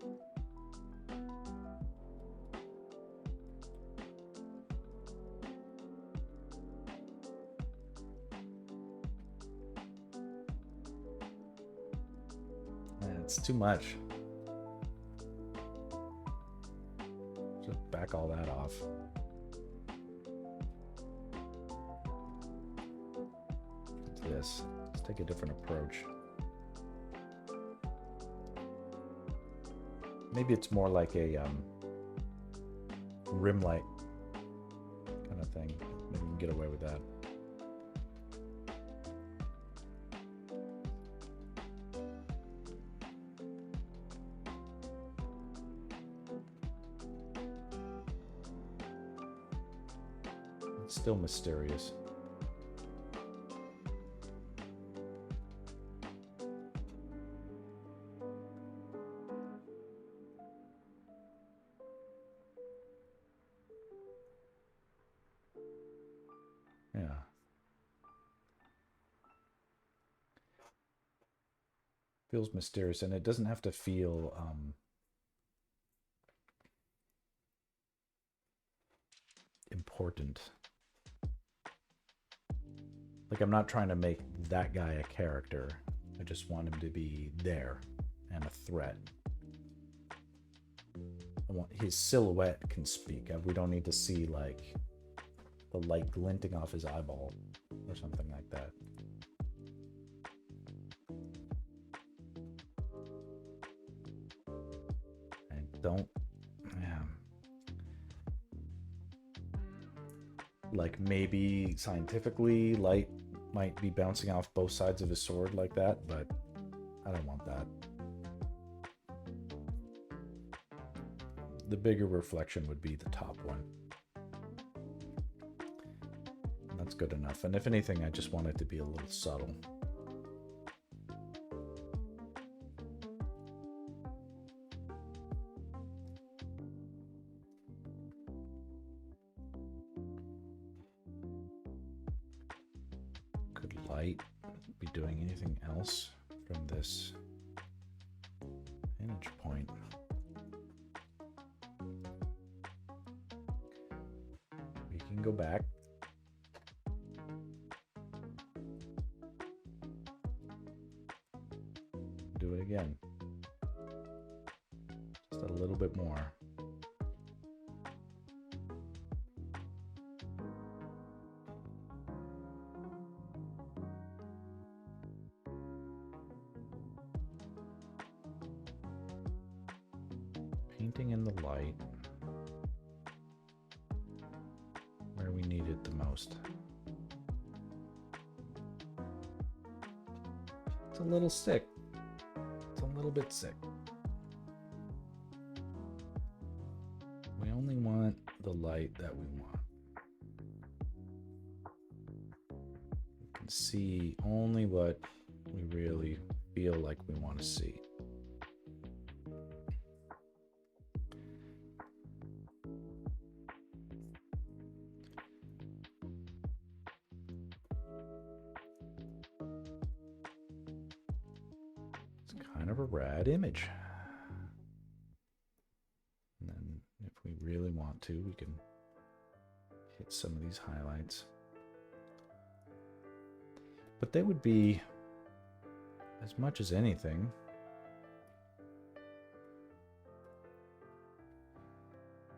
It's too much. Just back all that off. This. Let's take a different approach. Maybe it's more like a rim light kind of thing. Maybe we can get away with that. It's still mysterious. Yeah. Feels mysterious, and it doesn't have to feel important. Like, I'm not trying to make that guy a character. I just want him to be there and a threat. I want his silhouette can speak. We don't need to see like the light glinting off his eyeball or something like that. And don't, yeah. Like maybe scientifically light might be bouncing off both sides of his sword like that, but I don't want that. The bigger reflection would be the top one. That's good enough. And if anything, I just want it to be a little subtle. Could light be doing anything else from this vantage point? We can go back. Do it again. Just a little bit more. Painting in the light where we need it the most. It's a little sick. little bit sick. We only want the light that we want. You can see only what we really feel like we want to see. It's kind of a rad image. And then if we really want to, we can hit some of these highlights. But they would be, as much as anything,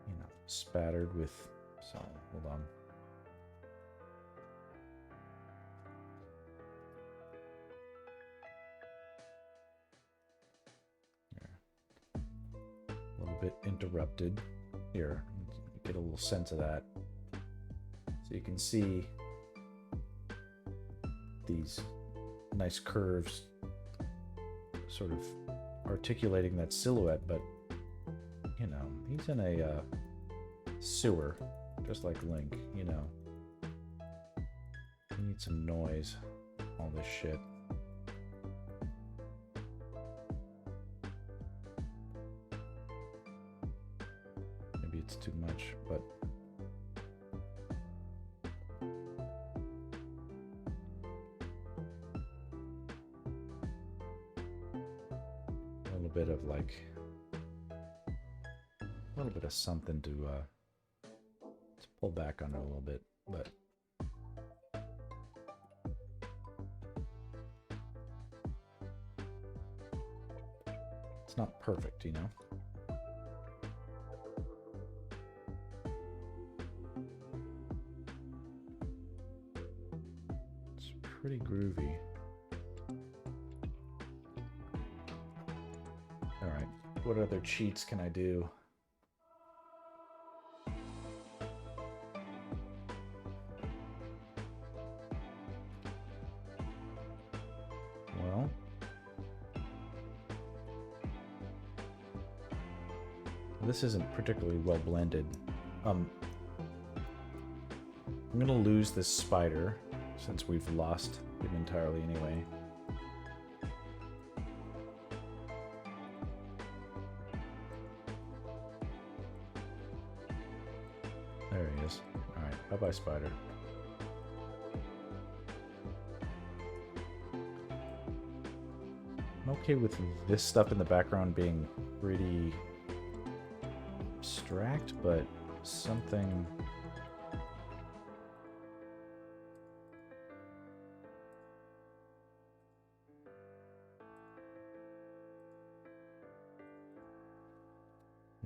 you know, spattered with, so hold on. A little bit interrupted here. Get a little sense of that. So you can see these nice curves sort of articulating that silhouette, but you know, he's in a sewer, just like Link, you know. You need some noise, all this shit. Maybe it's too much, but bit of like a little bit of something to pull back on it a little bit, but it's not perfect, you know. It's pretty groovy. All right, what other cheats can I do? Well, this isn't particularly well blended. I'm gonna lose this spider since we've lost it entirely anyway. There he is. Alright, bye-bye, spider. I'm okay with this stuff in the background being pretty abstract, but something...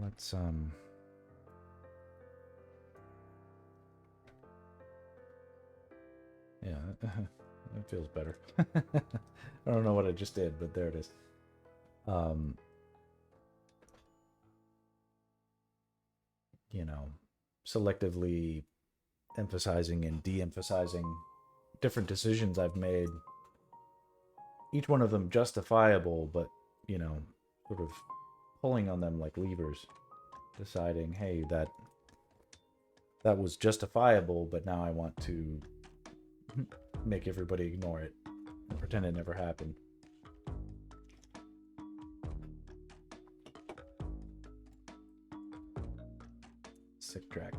Let's, yeah, it feels better. I don't know what I just did, but there it is. You know, selectively emphasizing and de-emphasizing different decisions I've made. Each one of them justifiable, but, you know, sort of pulling on them like levers. Deciding, hey, that was justifiable, but now I want to make everybody ignore it and pretend it never happened. Sick track.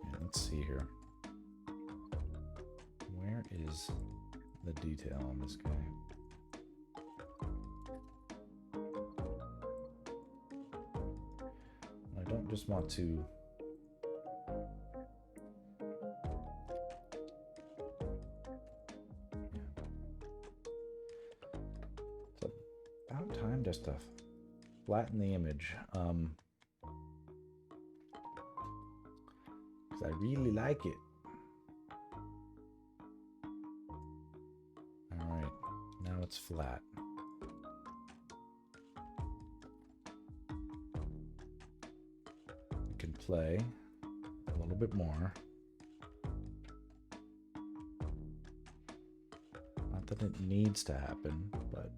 Yeah, let's see here. Where is the detail on this guy? I don't just want to just to flatten the image, because I really like it. All right, now it's flat. We can play a little bit more. Not that that it needs to happen, but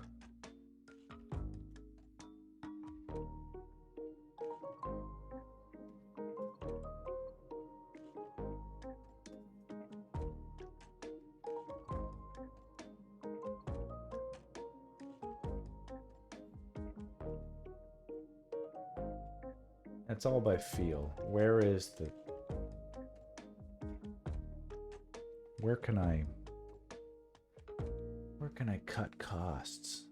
it's all by feel. Where can I cut costs?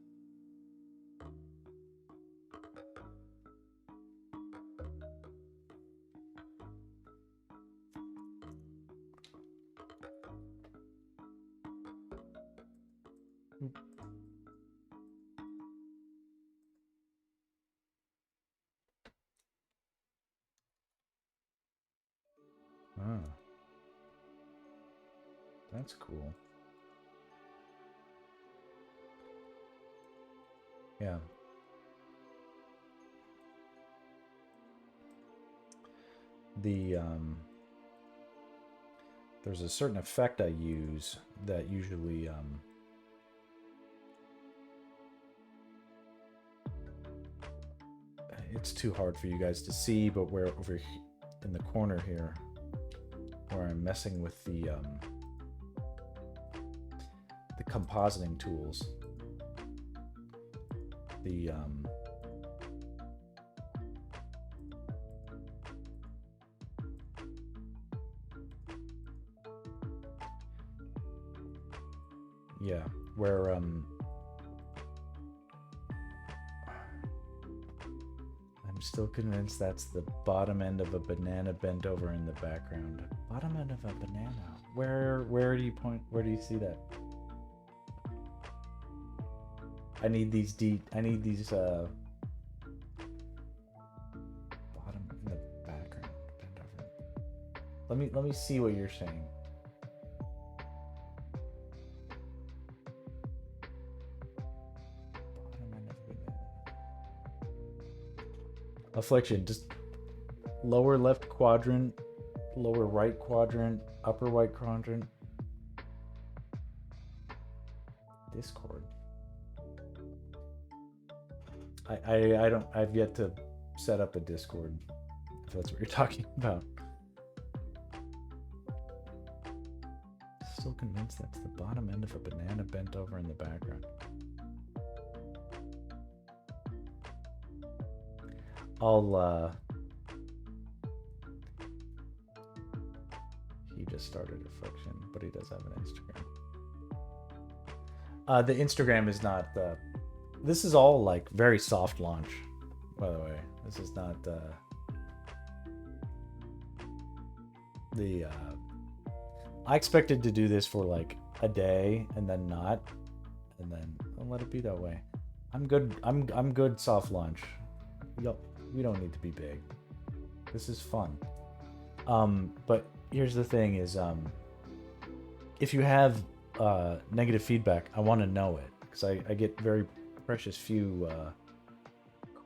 Ah, that's cool. Yeah. There's a certain effect I use that usually it's too hard for you guys to see, but where over in the corner here, where I'm messing with the compositing tools, yeah, where I'm still convinced that's the bottom end of a banana bent over in the background. Bottom end of a banana. Where do you point? Where do you see that? I need these bottom in the background bent over. Let me see what you're saying. Affliction, just lower left quadrant, lower right quadrant, upper right quadrant. Discord. I've yet to set up a Discord, if that's what you're talking about. Still convinced that's the bottom end of a banana bent over in the background. He just started Affliction, but he does have an Instagram. The Instagram is not this is all like very soft launch, by the way. This is not I expected to do this for like a day and then not, and then I'll let it be that way. I'm good. I'm good soft launch. We don't need to be big. This is fun. But here's the thing is if you have negative feedback, I want to know it, because I get very precious few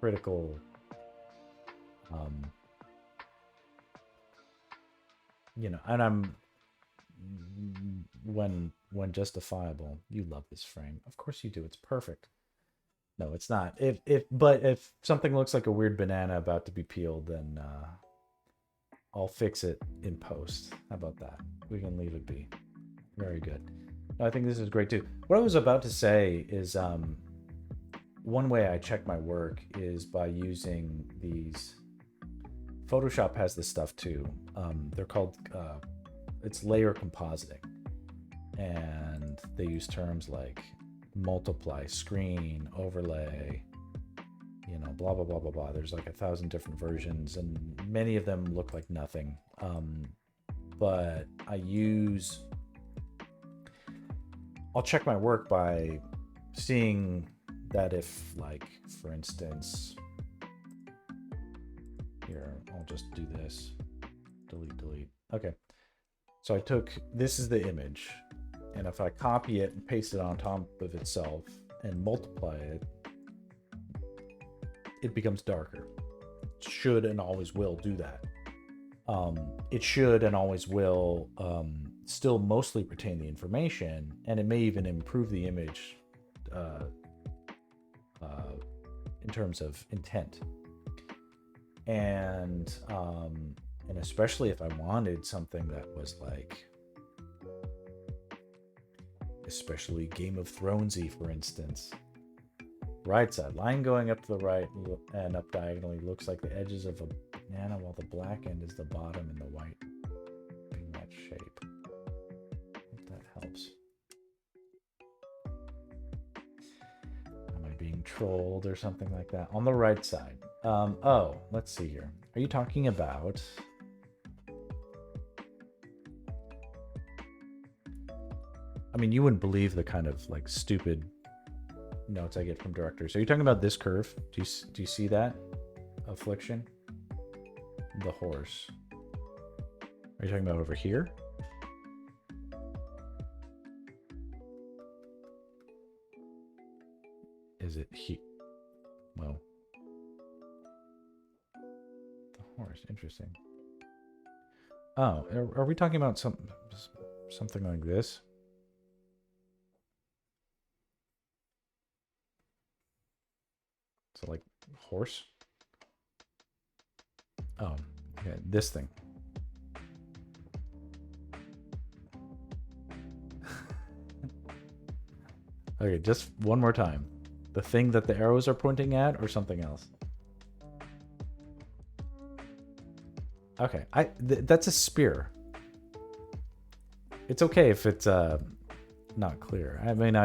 critical and I'm when justifiable. You love this frame. Of course you do. It's perfect. No, it's not. But if something looks like a weird banana about to be peeled, then I'll fix it in post. How about that? We can leave it be. Very good. I think this is great too. What I was about to say is one way I check my work is by using these. Photoshop has this stuff too. They're called it's layer compositing, and they use terms like multiply, screen, overlay, blah blah blah blah blah. There's like 1,000 different versions, and many of them look like nothing. But I'll check my work by seeing that if, like, for instance, here, I'll just do this, delete. Okay, so this is the image, and if I copy it and paste it on top of itself and multiply it, it becomes darker. It should and always will do that. It should and always will still mostly retain the information, and it may even improve the image in terms of intent. And especially if I wanted something that was like, especially Game of Thronesy, for instance. Right side, line going up to the right and up diagonally looks like the edges of a banana, while the black end is the bottom and the white being that shape. If that helps. Am I being trolled or something like that? On the right side. Oh, let's see here. Are you talking about... I mean, you wouldn't believe the kind of like stupid notes I get from directors. Are you talking about this curve? Do you see that? Affliction? The horse. Are you talking about over here? Is it he? Well, the horse. Interesting. Oh, are we talking about something like this? So like horse? Oh, yeah, this thing. Okay, just one more time. The thing that the arrows are pointing at or something else? Okay, that's a spear. It's okay if it's not clear. I mean,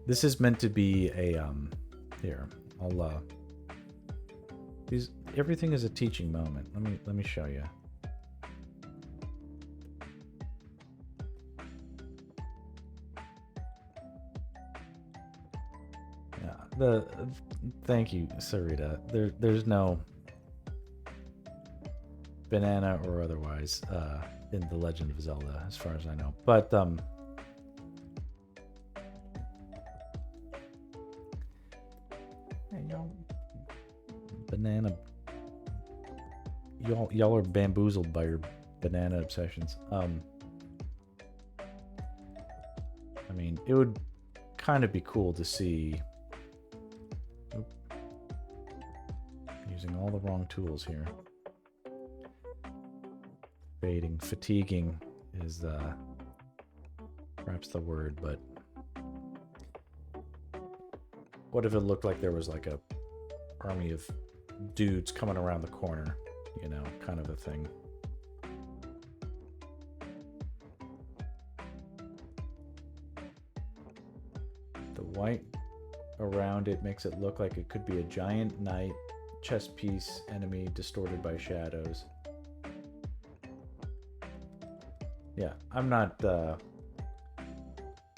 this is meant to be a here. I'll everything is a teaching moment. Let me show you. Yeah, thank you, Sarita. There's no banana or otherwise in The Legend of Zelda, as far as I know. But banana, y'all are bamboozled by your banana obsessions. I mean, it would kind of be cool to see. Using all the wrong tools here. Fading, fatiguing is perhaps the word, but what if it looked like there was like a army of dudes coming around the corner, you know, kind of a thing. The white around it makes it look like it could be a giant knight, chess piece enemy distorted by shadows. Yeah, I'm not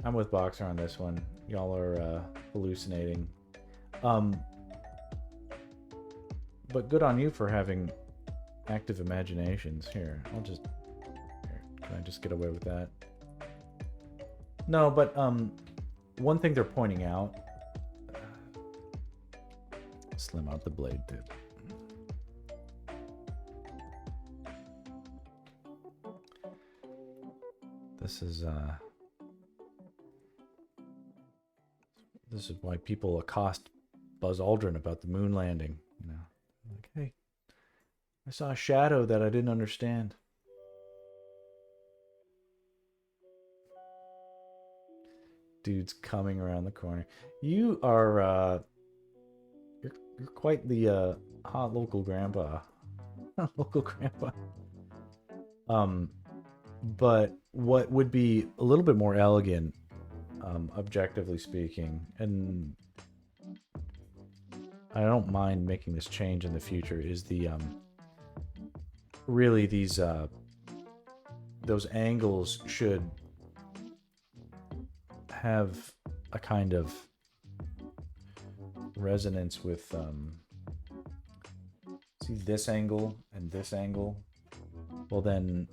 I'm with Boxer on this one. Y'all are hallucinating. But good on you for having active imaginations. Here, can I just get away with that? No, but one thing they're pointing out, slim out the blade tip. This is why people accost Buzz Aldrin about the moon landing. You know, like, hey, I saw a shadow that I didn't understand. Dude's coming around the corner. You are you're quite the hot local grandpa. Local grandpa. But what would be a little bit more elegant, objectively speaking, and I don't mind making this change in the future, is the really these those angles should have a kind of resonance with see this angle and this angle. Well, then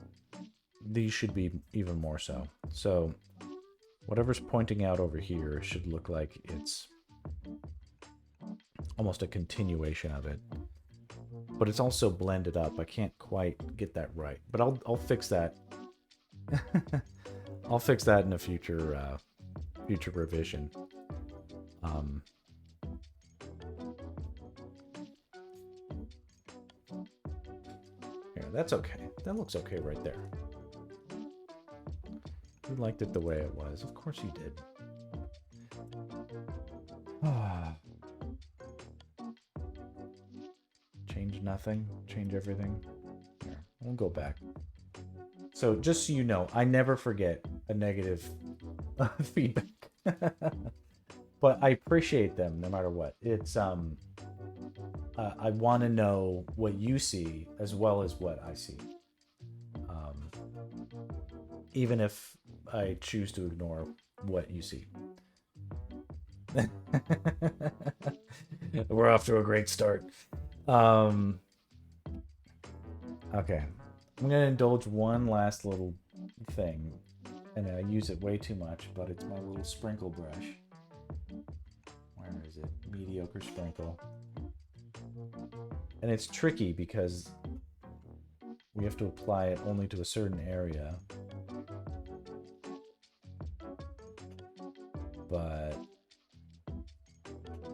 these should be even more so. So whatever's pointing out over here should look like it's almost a continuation of it. but it's also blended up. I can't quite get that right, but I'll fix that. I'll fix that in a future future revision. Here, that's okay. That looks okay right there. You liked it the way it was. Of course you did. Change nothing. Change everything. Here, we'll go back. So just so you know, I never forget a negative feedback. But I appreciate them no matter what. It's I want to know what you see as well as what I see. Even if I choose to ignore what you see. We're off to a great start. Okay. I'm going to indulge one last little thing. And I use it way too much, but it's my little sprinkle brush. Where is it? Mediocre sprinkle. And it's tricky because we have to apply it only to a certain area. But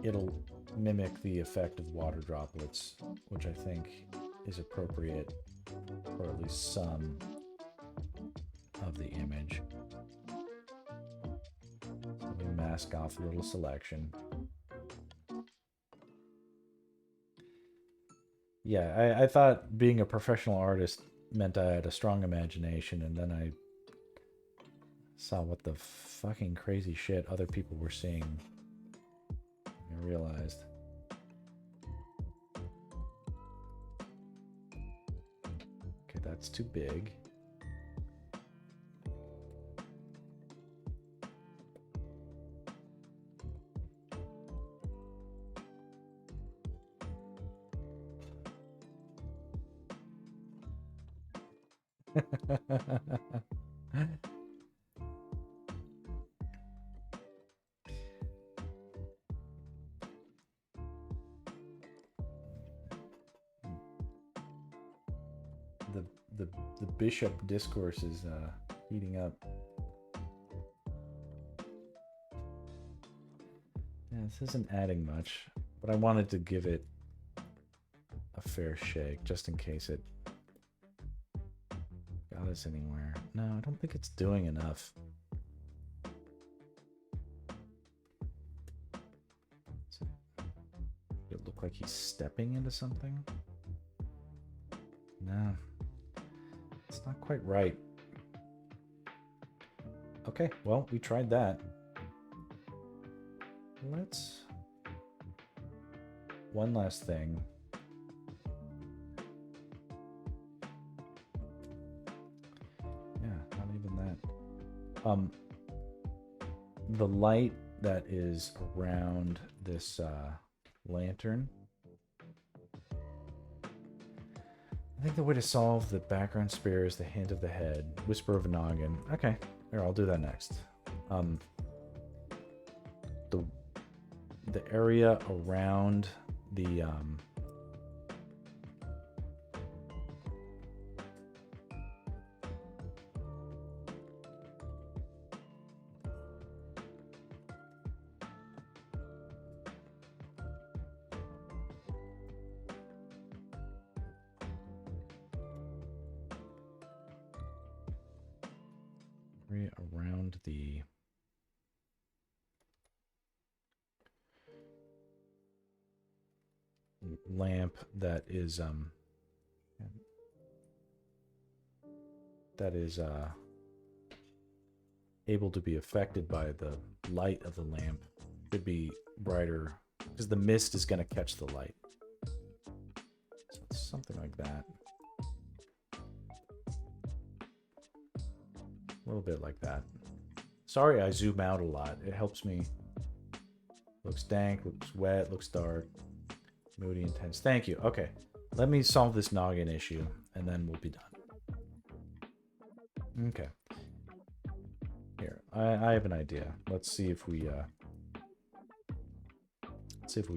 it'll mimic the effect of water droplets, which I think is appropriate for at least some of the image. So we mask off a little selection. Yeah, I thought being a professional artist meant I had a strong imagination, and then I saw what the fucking crazy shit other people were seeing. I realized. Okay, that's too big. The bishop discourse is heating up. Yeah, this isn't adding much, but I wanted to give it a fair shake just in case it got us anywhere. No, I don't think it's doing enough. Does it look like he's stepping into something? No. It's not quite right. Okay, well, we tried that. Let's... One last thing. Yeah, not even that. The light that is around this lantern. I think the way to solve the background spear is the hint of the head, whisper of a noggin. Okay, here, I'll do that next. The area around the around the lamp that is able to be affected by the light of the lamp should be brighter because the mist is going to catch the light. So it's something like that. A little bit like that. Sorry I zoom out a lot. It helps me. Looks dank, looks wet, looks dark. Moody, intense. Thank you. Okay. Let me solve this noggin issue, and then we'll be done. Okay. Here, I have an idea. Let's see if we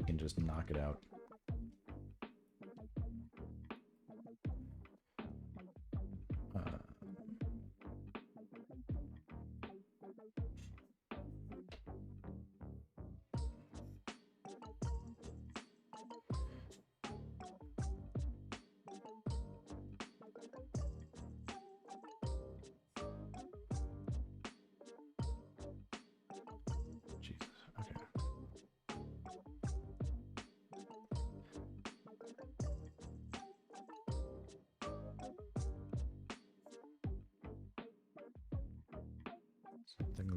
can just knock it out.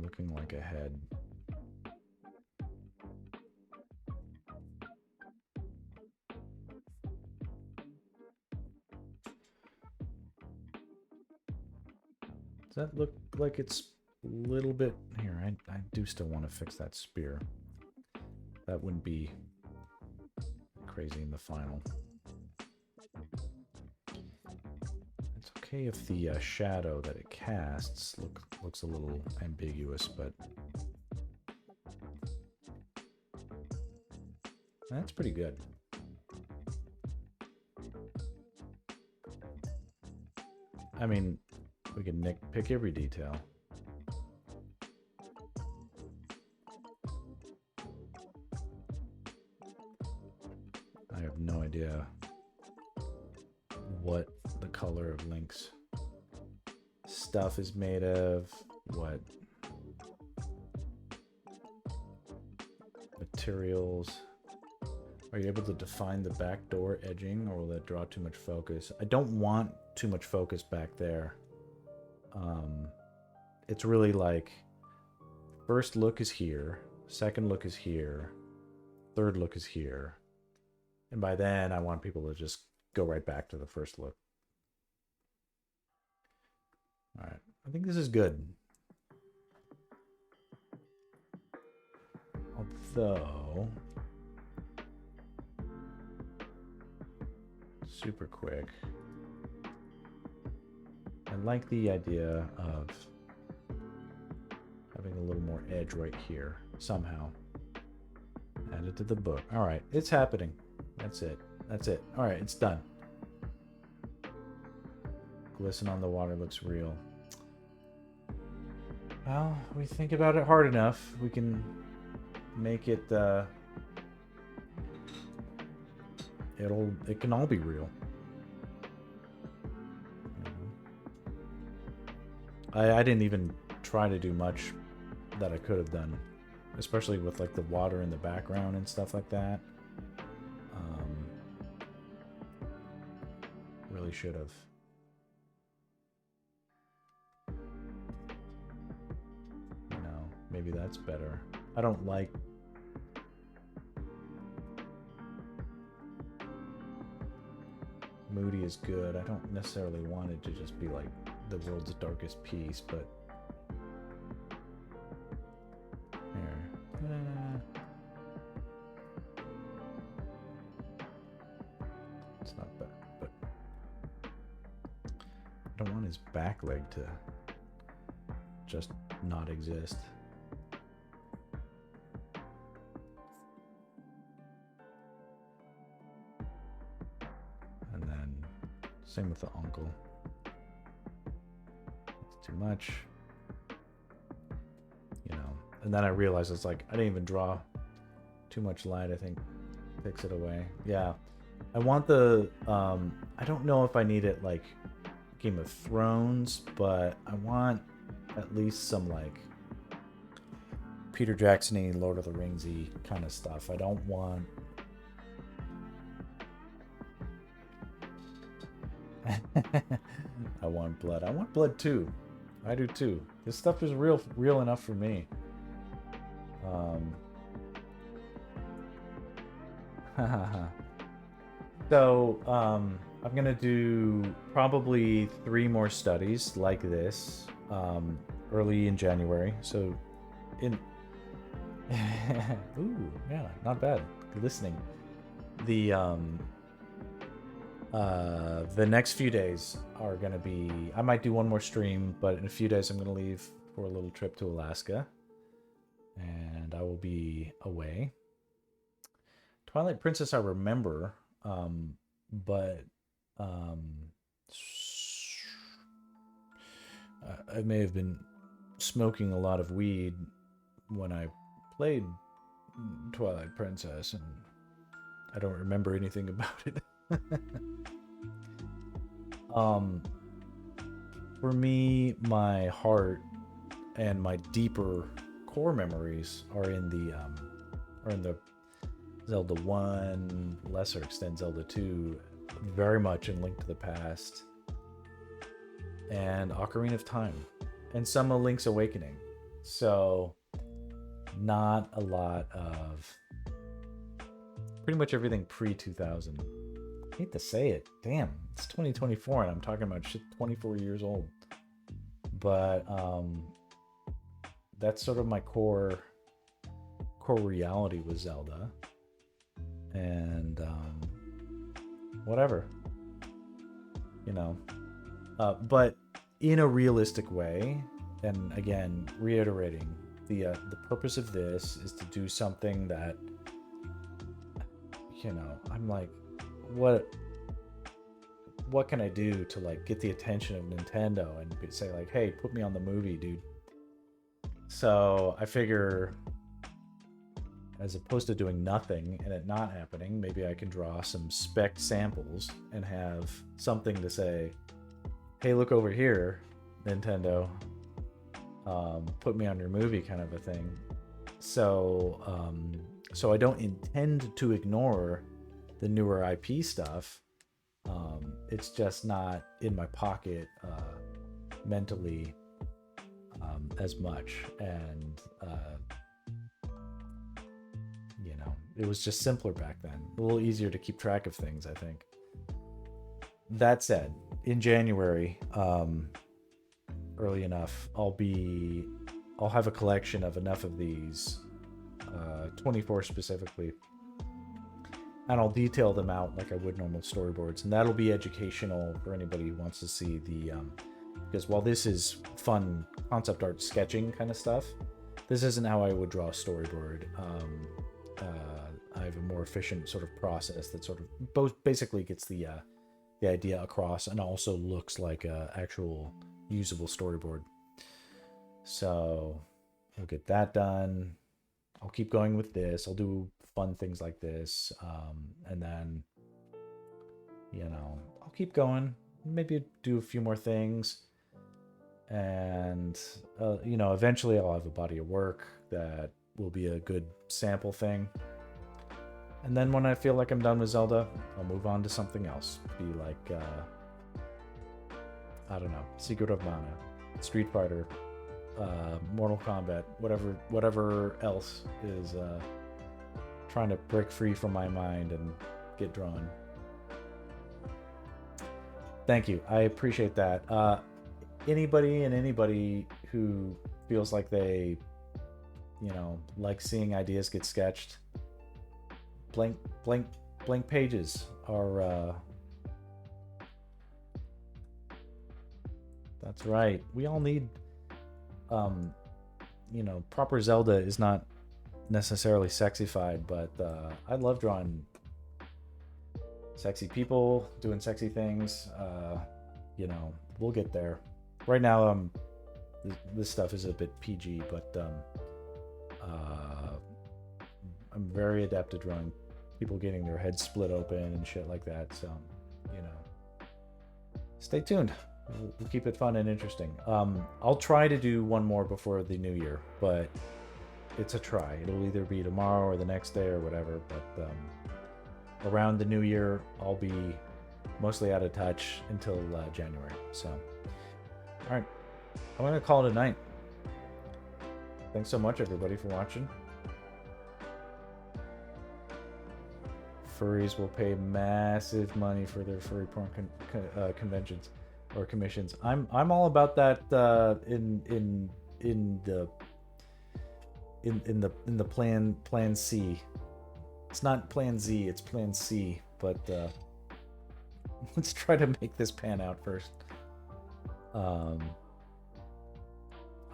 looking like a head. Does that look like it's a little bit... Here, I do still want to fix that spear. That wouldn't be crazy in the final. It's okay if the shadow that it casts looks a little ambiguous, but that's pretty good. I mean, we can nitpick every detail. I have no idea what the color of Link's stuff is made of, what materials. Are you able to define the back door edging, or will that draw too much focus? I don't want too much focus back there. It's really like first look is here, second look is here, third look is here. And by then I want people to just go right back to the first look. All right, I think this is good. Although, super quick. I like the idea of having a little more edge right here somehow. Add it to the book. All right, it's happening. That's it. That's it. All right, it's done. Glisten on the water looks real. Well, we think about it hard enough. We can make it. It can all be real. I didn't even try to do much that I could have done, especially with like the water in the background and stuff like that. Really should have. You know, maybe that's better. I don't like moody is good. I don't necessarily want it to just be like the world's darkest piece, but here. It's not bad, but I don't want his back leg to just not exist. And then same with the uncle. It's too much, you know. And then I realized it's like I didn't even draw too much light. I think takes it away. Yeah, I want the I don't know if I need it like Game of Thrones, but I want at least some like Peter Jackson-y, Lord of the Rings-y kind of stuff. I don't want I want blood. I want blood too. I do too. This stuff is real enough for me. So I'm gonna do probably 3 more studies like this early in January. So in ooh, yeah, not bad. Listening. The next few days are gonna be, I might do 1 more stream, but in a few days I'm gonna leave for a little trip to Alaska, and I will be away. Twilight Princess I remember, but I may have been smoking a lot of weed when I played Twilight Princess, and I don't remember anything about it. For me, my heart and my deeper core memories are in the Zelda 1, lesser extent Zelda 2, very much in Link to the Past, and Ocarina of Time, and some of Link's Awakening. So not a lot of, pretty much everything pre-2000. I hate to say it. Damn, it's 2024 and I'm talking about shit 24 years old. But that's sort of my core reality with Zelda. And whatever. You know. But in a realistic way, and again, reiterating, the purpose of this is to do something that, you know, I'm like, what can I do to like get the attention of Nintendo and say like, hey, put me on the movie, dude. So I figure, as opposed to doing nothing and it not happening, maybe I can draw some spec samples and have something to say, hey, look over here, Nintendo, put me on your movie, kind of a thing. So I don't intend to ignore the newer IP stuff. It's just not in my pocket mentally as much. And you know, it was just simpler back then, a little easier to keep track of things, I think. That said, in January, early enough, I'll have a collection of enough of these, 24 specifically, and I'll detail them out like I would normal storyboards, and that'll be educational for anybody who wants to see the, because while this is fun concept art sketching kind of stuff, this isn't how I would draw a storyboard. I have a more efficient sort of process that sort of both basically gets the idea across and also looks like a actual usable storyboard. So I'll get that done. I'll keep going with this. I'll do fun things like this, and then, you know, I'll keep going. Maybe do a few more things, and you know, eventually I'll have a body of work that will be a good sample thing. And then when I feel like I'm done with Zelda, I'll move on to something else. Be like, I don't know, Secret of Mana, Street Fighter, Mortal Kombat, whatever else is trying to break free from my mind and get drawn. Thank you. I appreciate that. Anybody who feels like they, you know, like seeing ideas get sketched, blank pages are that's right. We all need, you know, proper Zelda is not necessarily sexified, but I love drawing sexy people doing sexy things. You know, we'll get there. Right now, this stuff is a bit PG, but I'm very adept at drawing people getting their heads split open and shit like that. So, you know, stay tuned. We'll keep it fun and interesting. I'll try to do one more before the new year, but it's a try. It'll either be tomorrow or the next day or whatever. But around the new year, I'll be mostly out of touch until January. So, all right, I'm gonna call it a night. Thanks so much, everybody, for watching. Furries will pay massive money for their furry porn conventions or commissions. I'm all about that in the plan C. It's not plan Z, it's plan C, but let's try to make this pan out first. All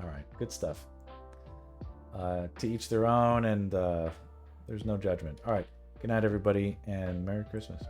right, good stuff. To each their own, and there's no judgment. All right, good night, everybody, and Merry Christmas.